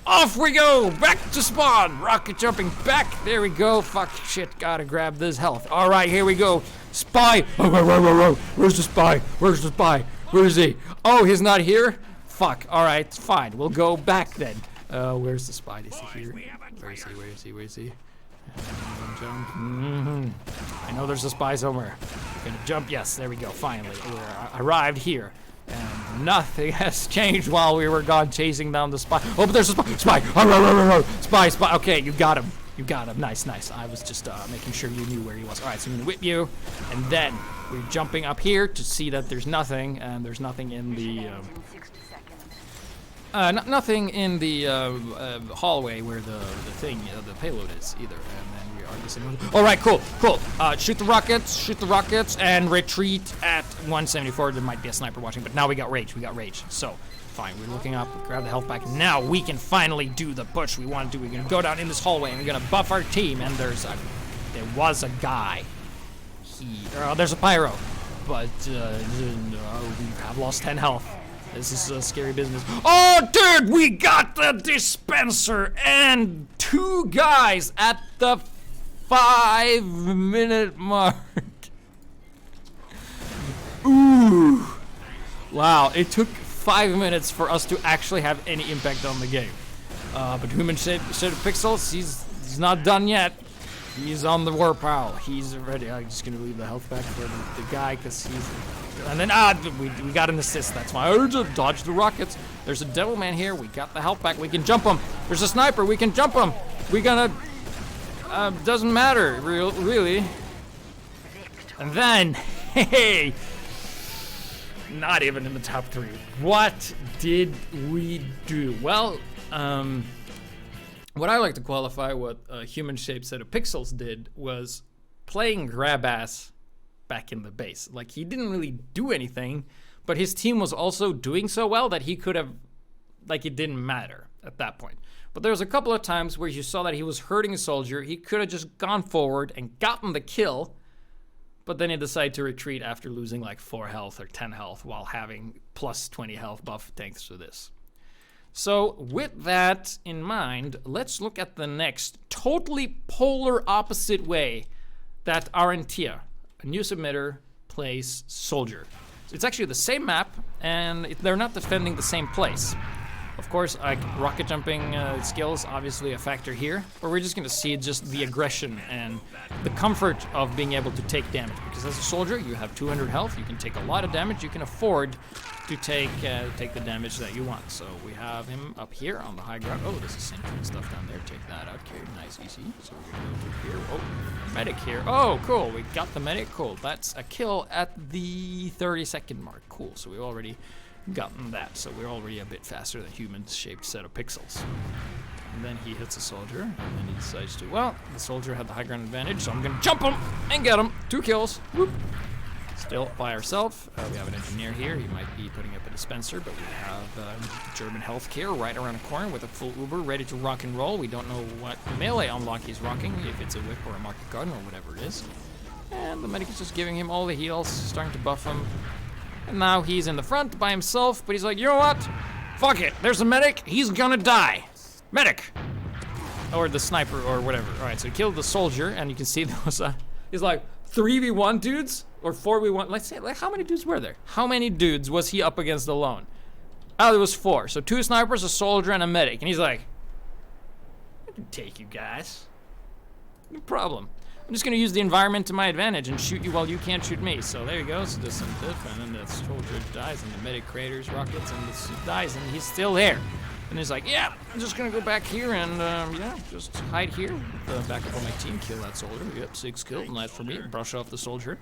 Off we go! Back to spawn! Rocket jumping back! There we go. Fuck, shit, gotta grab this health. Alright, here we go. Spy! Oh, where's the spy? Where's the spy? Where is he? Oh, he's not here? Fuck, alright, fine. We'll go back then. Where's the spy? Is he here? Where is he? Jump. I know there's a spy somewhere. We're gonna jump. Yes, there we go. Finally, we arrived here, and nothing has changed while we were gone chasing down the spy. Oh, but there's a spy! Spy! Okay, you got him. Nice. I was just making sure you knew where he was. All right, so I'm gonna whip you, and then we're jumping up here to see that there's nothing, and there's nothing in the. Nothing in the hallway where the payload is either. And then we are listening. All right, cool. Shoot the rockets, and retreat at 174. There might be a sniper watching, but now we got rage. So, fine. We're looking up. Grab the health back. Now we can finally do the push we want to do. We're gonna go down in this hallway, and we're gonna buff our team. And there was a guy. There's a pyro, but we have lost 10 health. This is a scary business. Oh, dude, we got the dispenser and 2 guys at the 5-minute mark. Ooh. Wow, it took 5 minutes for us to actually have any impact on the game. But human shaped pixels, he's not done yet. He's on the war prowl. He's ready. I'm just gonna leave the health back for the guy, because he's. And then we got an assist. That's why I just dodged the rockets. There's a devil man here. We got the health back. We can jump him. There's a sniper. We can jump him. We gonna. Doesn't matter really. And then, hey, not even in the top 3. What did we do? Well, what I like to qualify what a human-shaped set of pixels did was playing grab ass back in the base. Like, he didn't really do anything, but his team was also doing so well that he could have, like, it didn't matter at that point. But there was a couple of times where you saw that he was hurting a soldier. He could have just gone forward and gotten the kill, but then he decided to retreat after losing like 4 health or 10 health while having plus 20 health buff thanks to this. So with that in mind, let's look at the next totally polar opposite way that Arentia, a new submitter, plays soldier. So it's actually the same map, and they're not defending the same place. Of course, like rocket jumping skills, obviously a factor here, but we're just going to see just the aggression and the comfort of being able to take damage. Because as a soldier, you have 200 health, you can take a lot of damage, you can afford to take the damage that you want. So we have him up here on the high ground. Oh, there's a sentry and stuff down there. Take that out, okay, nice, easy. So we're going to go through here. Oh, medic here. Oh, cool, we got the medic. Cool, that's a kill at the 30-second mark. Cool, so we already gotten that, so we're already a bit faster than human-shaped set of pixels. And then he hits a soldier, and then he decides to, well, the soldier had the high ground advantage, so I'm gonna jump him and get him. 2 kills. Whoop. Still by ourselves. We have an engineer here. He might be putting up a dispenser, but we have German healthcare right around the corner with a full Uber ready to rock and roll. We don't know what melee unlock he's rocking, if it's a whip or a market garden or whatever it is. And the medic is just giving him all the heals, starting to buff him. And now he's in the front by himself, but he's like, you know what? Fuck it, there's a medic, he's gonna die. Medic! Or the sniper, or whatever. Alright, so he killed the soldier, and you can see there was a, he's like, 3v1 dudes? Or 4v1, let's say, like, how many dudes were there? How many dudes was he up against alone? Oh, there was 4. So 2 snipers, a soldier, and a medic. And he's like, I can take you guys. No problem. I'm just gonna use the environment to my advantage and shoot you while you can't shoot me. So there you go, so does some diff, and then the soldier dies, and the medic craters rockets, and the suit dies, and he's still there. And he's like, yeah, I'm just gonna go back here and, yeah, just hide here. Back up on my team, kill that soldier. Yep, 6 kills, and that's for me. Brush off the soldier.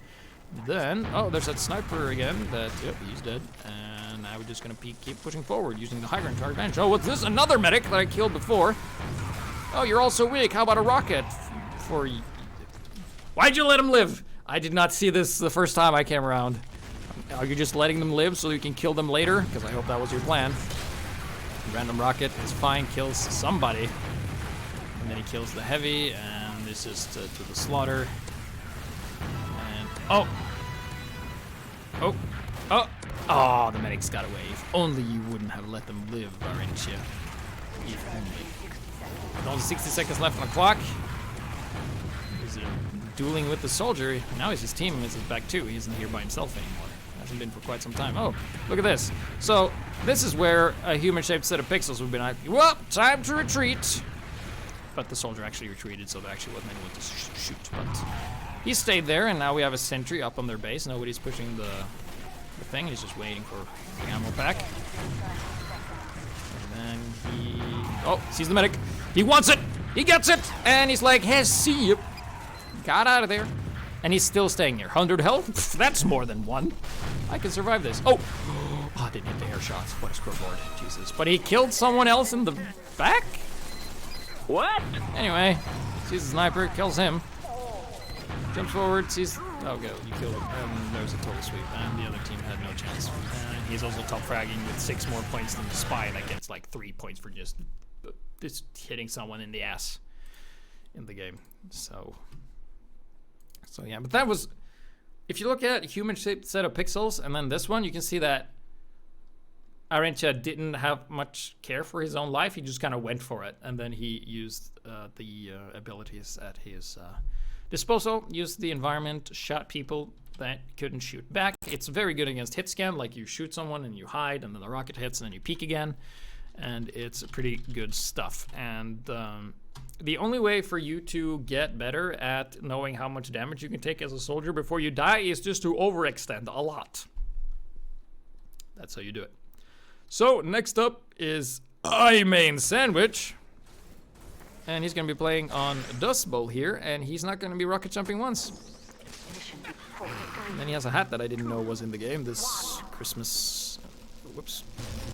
Then, oh, there's that sniper again. That, yep, he's dead. And now we're just gonna keep pushing forward, using the high ground to our advantage. Oh, what's this? Another medic that I killed before. Oh, you're also weak. How about a rocket for you? Why'd you let him live? I did not see this the first time I came around. Are you just letting them live so you can kill them later? Because I hope that was your plan. Random rocket is fine, kills somebody. And then he kills the heavy, and this is to the slaughter. And, oh! Oh, the medic's got away. If only you wouldn't have let them live, aren't you? If only. With only 60 seconds left on the clock. Dueling with the soldier. Now his team is back too. He isn't here by himself anymore. Hasn't been for quite some time. Oh, look at this. So this is where a human-shaped set of pixels would be like, well, time to retreat. But the soldier actually retreated, so there actually wasn't anyone to shoot. But he stayed there, and now we have a sentry up on their base. Nobody's pushing the thing. He's just waiting for the ammo pack. And then he... oh, sees the medic. He wants it. He gets it. And he's like, hey, see you. Got out of there. And he's still staying here. 100 health? Pff, that's more than 1. I can survive this. Oh! Oh, I didn't hit the air shots. What a scoreboard. Jesus. But he killed someone else in the back? What? Anyway, sees the sniper, kills him. Jumps forward, sees... oh, go. You killed him. And there's a total sweep. And the other team had no chance. And he's also top fragging with 6 more points than the spy that gets like 3 points for just hitting someone in the ass in the game. So yeah, but that was, if you look at human-shaped set of pixels, and then this one, you can see that Arentia didn't have much care for his own life. He just kind of went for it, and then he used the abilities at his disposal, used the environment, shot people that couldn't shoot back. It's very good against hit scan, like you shoot someone and you hide, and then the rocket hits, and then you peek again, and it's pretty good stuff. And the only way for you to get better at knowing how much damage you can take as a soldier before you die is just to overextend a lot. That's how you do it. So next up is main Sandwich. And he's going to be playing on Dust Bowl here, and he's not going to be rocket jumping once. And then he has a hat that I didn't know was in the game. This Christmas... whoops.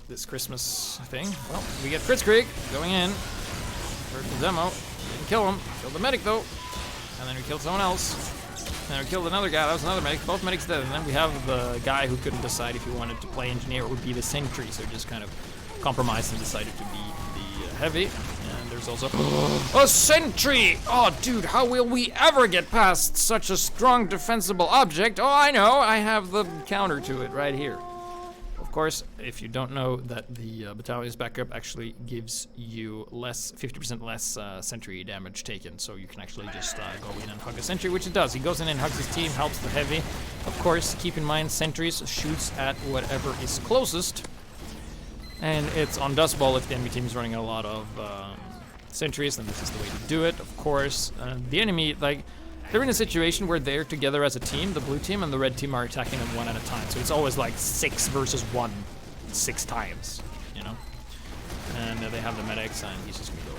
This Christmas thing. Well, we get Kritzkrieg going in. Start the demo. Didn't kill him. Killed the medic though. And then we killed someone else. And then we killed another guy. That was another medic. Both medics dead. And then we have the guy who couldn't decide if he wanted to play engineer or be the sentry. So just kind of compromised and decided to be the heavy. And there's also a sentry! Oh, dude, how will we ever get past such a strong defensible object? Oh, I know. I have the counter to it right here. Of course, if you don't know that the battalion's backup actually gives you 50% less sentry damage taken, so you can actually just go in and hug a sentry, which it does. He goes in and hugs his team, helps the heavy. Of course, keep in mind, sentries shoots at whatever is closest, and it's on Dust Ball if the enemy team is running a lot of sentries, then this is the way to do it. Of course, the enemy, like, they're in a situation where they're together as a team, the blue team and the red team are attacking them one at a time. So it's always like 6 versus 1, 6 times, you know? And they have the medics, and he's just gonna go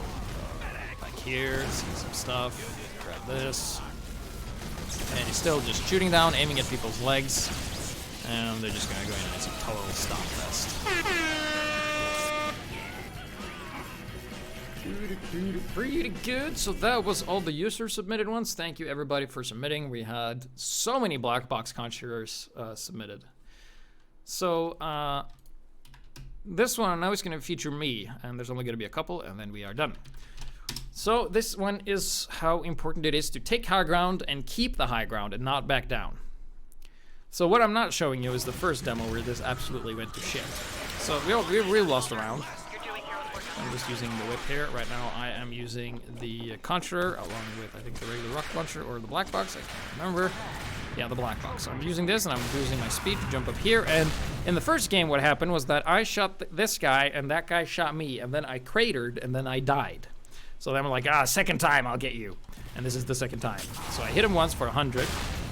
back here, see some stuff, grab this. And he's still just shooting down, aiming at people's legs. And they're just gonna go in and it's a total stop fest. Pretty good. So that was all the user submitted ones. Thank you everybody for submitting. We had so many black box conjurers submitted. So this one now is going to feature me, and there's only going to be a couple, and then we are done. So this one is how important it is to take high ground and keep the high ground and not back down. So what I'm not showing you is the first demo where this absolutely went to shit. So we lost a round. I'm just using the whip here. Right now I am using the conjurer along with, I think, the regular rocket launcher or the black box. I can't remember. Yeah, the black box. So I'm using this and I'm using my speed to jump up here. And in the first game what happened was that I shot this guy and that guy shot me, and then I cratered and then I died. So then I'm like, second time I'll get you. And this is the second time. So I hit him once for 100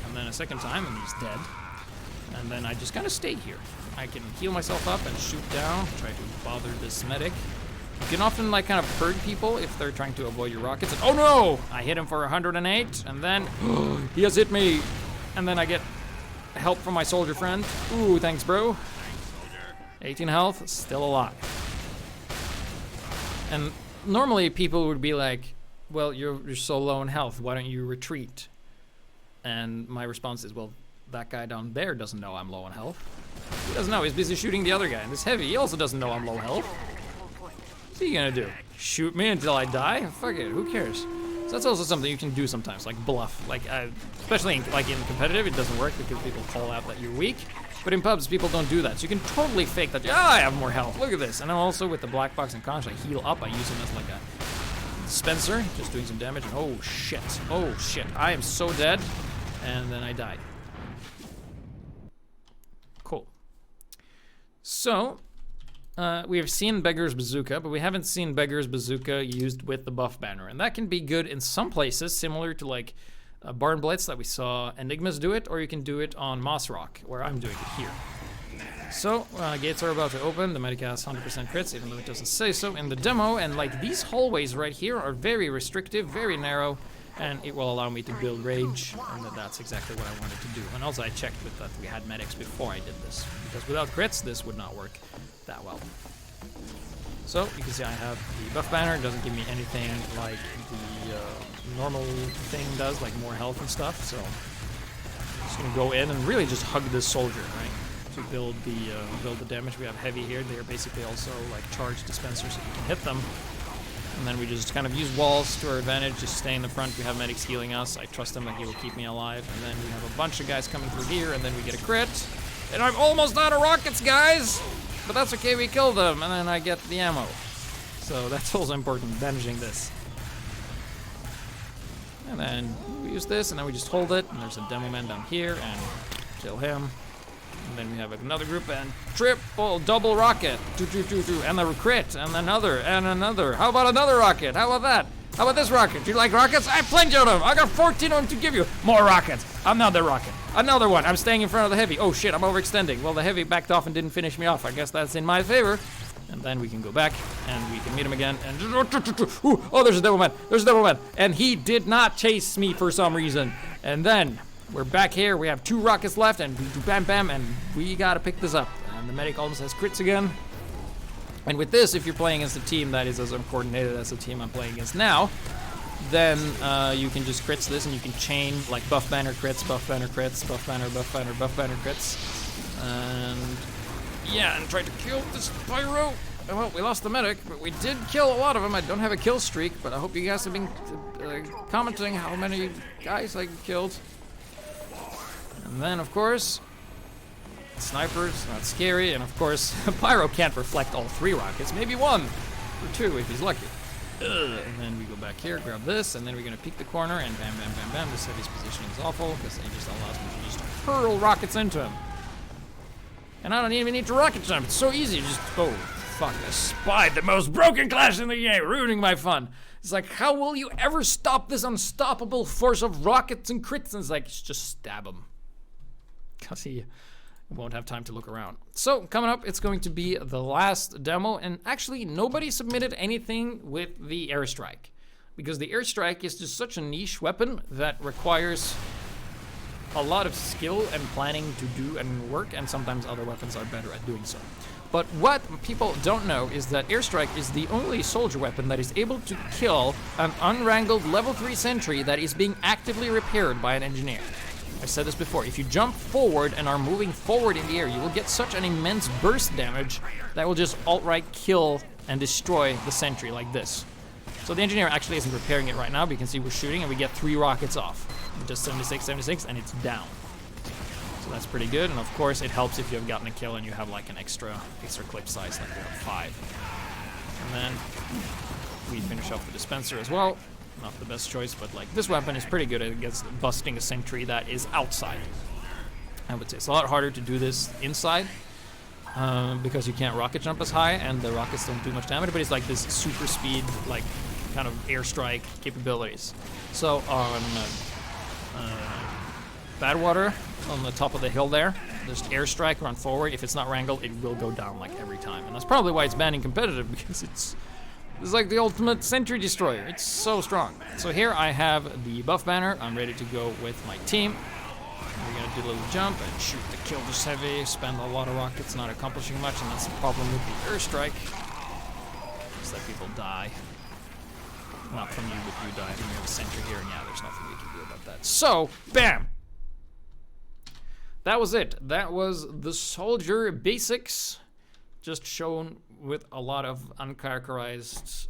and then a second time and he's dead. And then I just kind of stayed here. I can heal myself up and shoot down, try to bother this medic. You can often like kind of hurt people if they're trying to avoid your rockets. And, oh no! I hit him for 108, and then he has hit me. And then I get help from my soldier friend. Ooh, thanks, bro. 18 health, still a lot. And normally people would be like, well, you're so low in health, why don't you retreat? And my response is, well, that guy down there doesn't know I'm low in health. He doesn't know, he's busy shooting the other guy. And this heavy, he also doesn't know I'm low health. What's he gonna do? Shoot me until I die? Fuck it, who cares? So that's also something you can do sometimes, like bluff. Like, especially in competitive, it doesn't work because people call out that you're weak. But in pubs, people don't do that. So you can totally fake that, I have more health, look at this. And then also with the black box and conch, I heal up, I use him as like a dispenser, just doing some damage, and oh shit, I am so dead. And then I died. Cool. So, we have seen Beggar's Bazooka, but we haven't seen Beggar's Bazooka used with the buff banner. And that can be good in some places, similar to like Barn Blitz that we saw Enigmas do it, or you can do it on Moss Rock, where I'm doing it here. So, gates are about to open. The medic has 100% crits, even though it doesn't say so in the demo. And like these hallways right here are very restrictive, very narrow, and it will allow me to build rage, and that's exactly what I wanted to do. And also I checked with that we had medics before I did this, because without crits, this would not work that well. So you can see I have the buff banner. It doesn't give me anything like the normal thing does, like more health and stuff. So I'm just gonna go in and really just hug this soldier, right, to build the damage. We have heavy here. They are basically also like charge dispensers, so you can hit them. And then we just kind of use walls to our advantage, just stay in the front. We have medics healing us. I trust him that he will keep me alive. And then we have a bunch of guys coming through here, and then we get a crit. And I'm almost out of rockets, guys! But that's okay, we kill them, and then I get the ammo. So that's also important, managing this. And then we use this, and then we just hold it, and there's a demo man down here, and kill him. And then we have another group, and double rocket, and a crit, and another, and another. How about another rocket? How about that? How about this rocket? Do you like rockets? I have plenty of them. I got 14 of them to give you. More rockets. Another rocket. Another one. I'm staying in front of the heavy. Oh shit, I'm overextending. Well, the heavy backed off and didn't finish me off. I guess that's in my favor. And then we can go back, and we can meet him again, and oh, there's a devil man. There's a devil man. And he did not chase me for some reason. And then we're back here. We have 2 rockets left, and we do bam bam, and we gotta pick this up. And the medic almost has crits again. And with this, if you're playing against a team that is as uncoordinated as the team I'm playing against now, then you can just crits this and you can chain like buff banner crits, buff banner crits, buff banner, buff banner, buff banner crits. And yeah, and try to kill this pyro. Well, we lost the medic, but we did kill a lot of them. I don't have a kill streak, but I hope you guys have been commenting how many guys I killed. And then, of course, snipers, not scary. And of course, pyro can't reflect all 3 rockets, maybe 1 or 2 if he's lucky. And then we go back here, grab this, and then we're gonna peek the corner, and bam, bam, bam, bam. This heavy's positioning is awful because it just allows me to just hurl rockets into him. And I don't even need to rocket jump. It's so easy. Just fuck, I spied the most broken class in the game, ruining my fun. It's like, how will you ever stop this unstoppable force of rockets and crits? And it's like, just stab him. Because he won't have time to look around. So, coming up, it's going to be the last demo. And actually, nobody submitted anything with the airstrike. Because the airstrike is just such a niche weapon that requires a lot of skill and planning to do and work. And sometimes other weapons are better at doing so. But what people don't know is that airstrike is the only soldier weapon that is able to kill an unwrangled level 3 sentry that is being actively repaired by an engineer. I've said this before, if you jump forward and are moving forward in the air, you will get such an immense burst damage that will just outright kill and destroy the sentry like this. So the engineer actually isn't repairing it right now, but you can see we're shooting and we get 3 rockets off. Just 76, 76, and it's down. So that's pretty good, and of course it helps if you have gotten a kill and you have like an extra clip size, like we have 5. And then we finish off the dispenser as well. Not the best choice, but like this weapon is pretty good against busting a sentry that is outside. I would say it's a lot harder to do this inside because you can't rocket jump as high and the rockets don't do much damage, but it's like this super speed, like kind of airstrike capabilities. So on Badwater, on the top of the hill there, just airstrike, run forward. If it's not wrangled, it will go down like every time. And that's probably why it's banned in competitive, because it's like the ultimate sentry destroyer. It's so strong. So here I have the buff banner. I'm ready to go with my team. We're gonna do a little jump and shoot to kill this heavy, spend a lot of rockets, not accomplishing much, and that's the problem with the airstrike. Is that people die. Not from you, but you die. And we have a sentry here, and yeah, there's nothing we can do about that. So, bam! That was it. That was the soldier basics, just shown with a lot of uncharacterized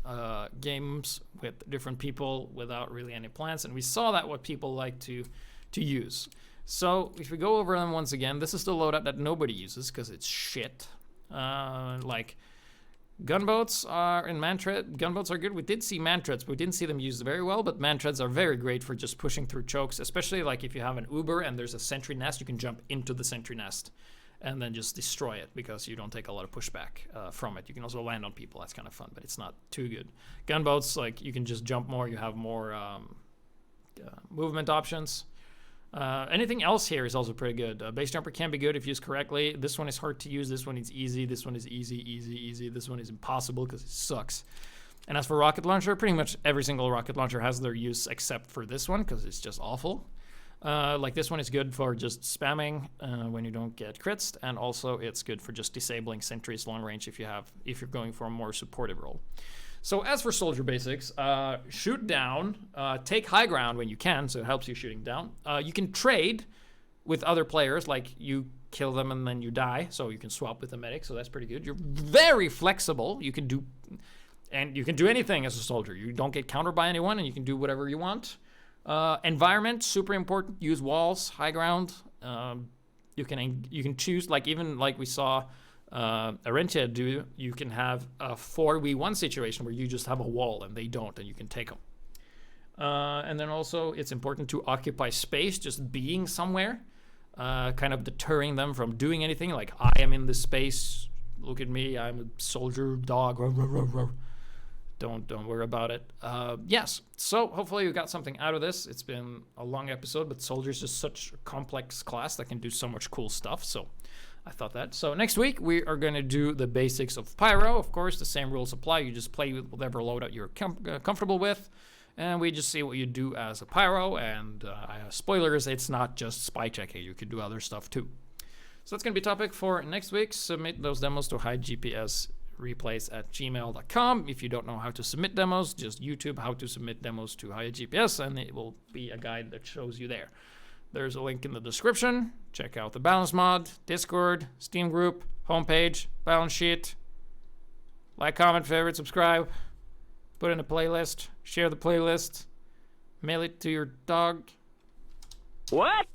games with different people without really any plans, and we saw that what people like to use. So if we go over them once again, this is the loadout that nobody uses because it's shit. Like gunboats are in Mantread. Gunboats are good. We did see Mantreads, but we didn't see them used very well. But Mantreads are very great for just pushing through chokes, especially like if you have an Uber and there's a sentry nest, you can jump into the sentry nest and then just destroy it because you don't take a lot of pushback from it. You can also land on people. That's kind of fun, but it's not too good. Gunboats, like you can just jump more. You have more movement options. Anything else here is also pretty good. Base jumper can be good if used correctly. This one is hard to use. This one is easy. This one is easy, easy, easy. This one is impossible because it sucks. And as for rocket launcher, pretty much every single rocket launcher has their use except for this one because it's just awful. Like this one is good for just spamming when you don't get crits, and also it's good for just disabling sentries long range if you're going for a more supportive role. So as for soldier basics, shoot down, take high ground when you can, so it helps you shooting down. You can trade with other players, like you kill them and then you die, so you can swap with the medic, so that's pretty good. You're very flexible. You can do anything as a soldier. You don't get countered by anyone, and you can do whatever you want. Environment, super important. Use walls, high ground. You can choose, like even like we saw Arentia do, you can have a 4v1 situation where you just have a wall and they don't, and you can take them. And then also it's important to occupy space, just being somewhere, kind of deterring them from doing anything. Like, I am in this space, look at me, I'm a soldier dog. Don't worry about it. Yes, so hopefully you got something out of this. It's been a long episode, but Soldier's just such a complex class that can do so much cool stuff, so I thought that. So next week, we are going to do the basics of Pyro. Of course, the same rules apply. You just play with whatever loadout you're comfortable with, and we just see what you do as a Pyro, and spoilers, it's not just spy checking. You could do other stuff too. So that's going to be a topic for next week. Submit those demos to HiGPS replays@gmail.com. If you don't know how to submit demos, just YouTube how to submit demos to HiGPS, and it will be a guide that shows you there. There's a link in the description. Check out the balance mod, Discord, Steam group, homepage, balance sheet. Like, comment, favorite, subscribe. Put in a playlist. Share the playlist. Mail it to your dog. What?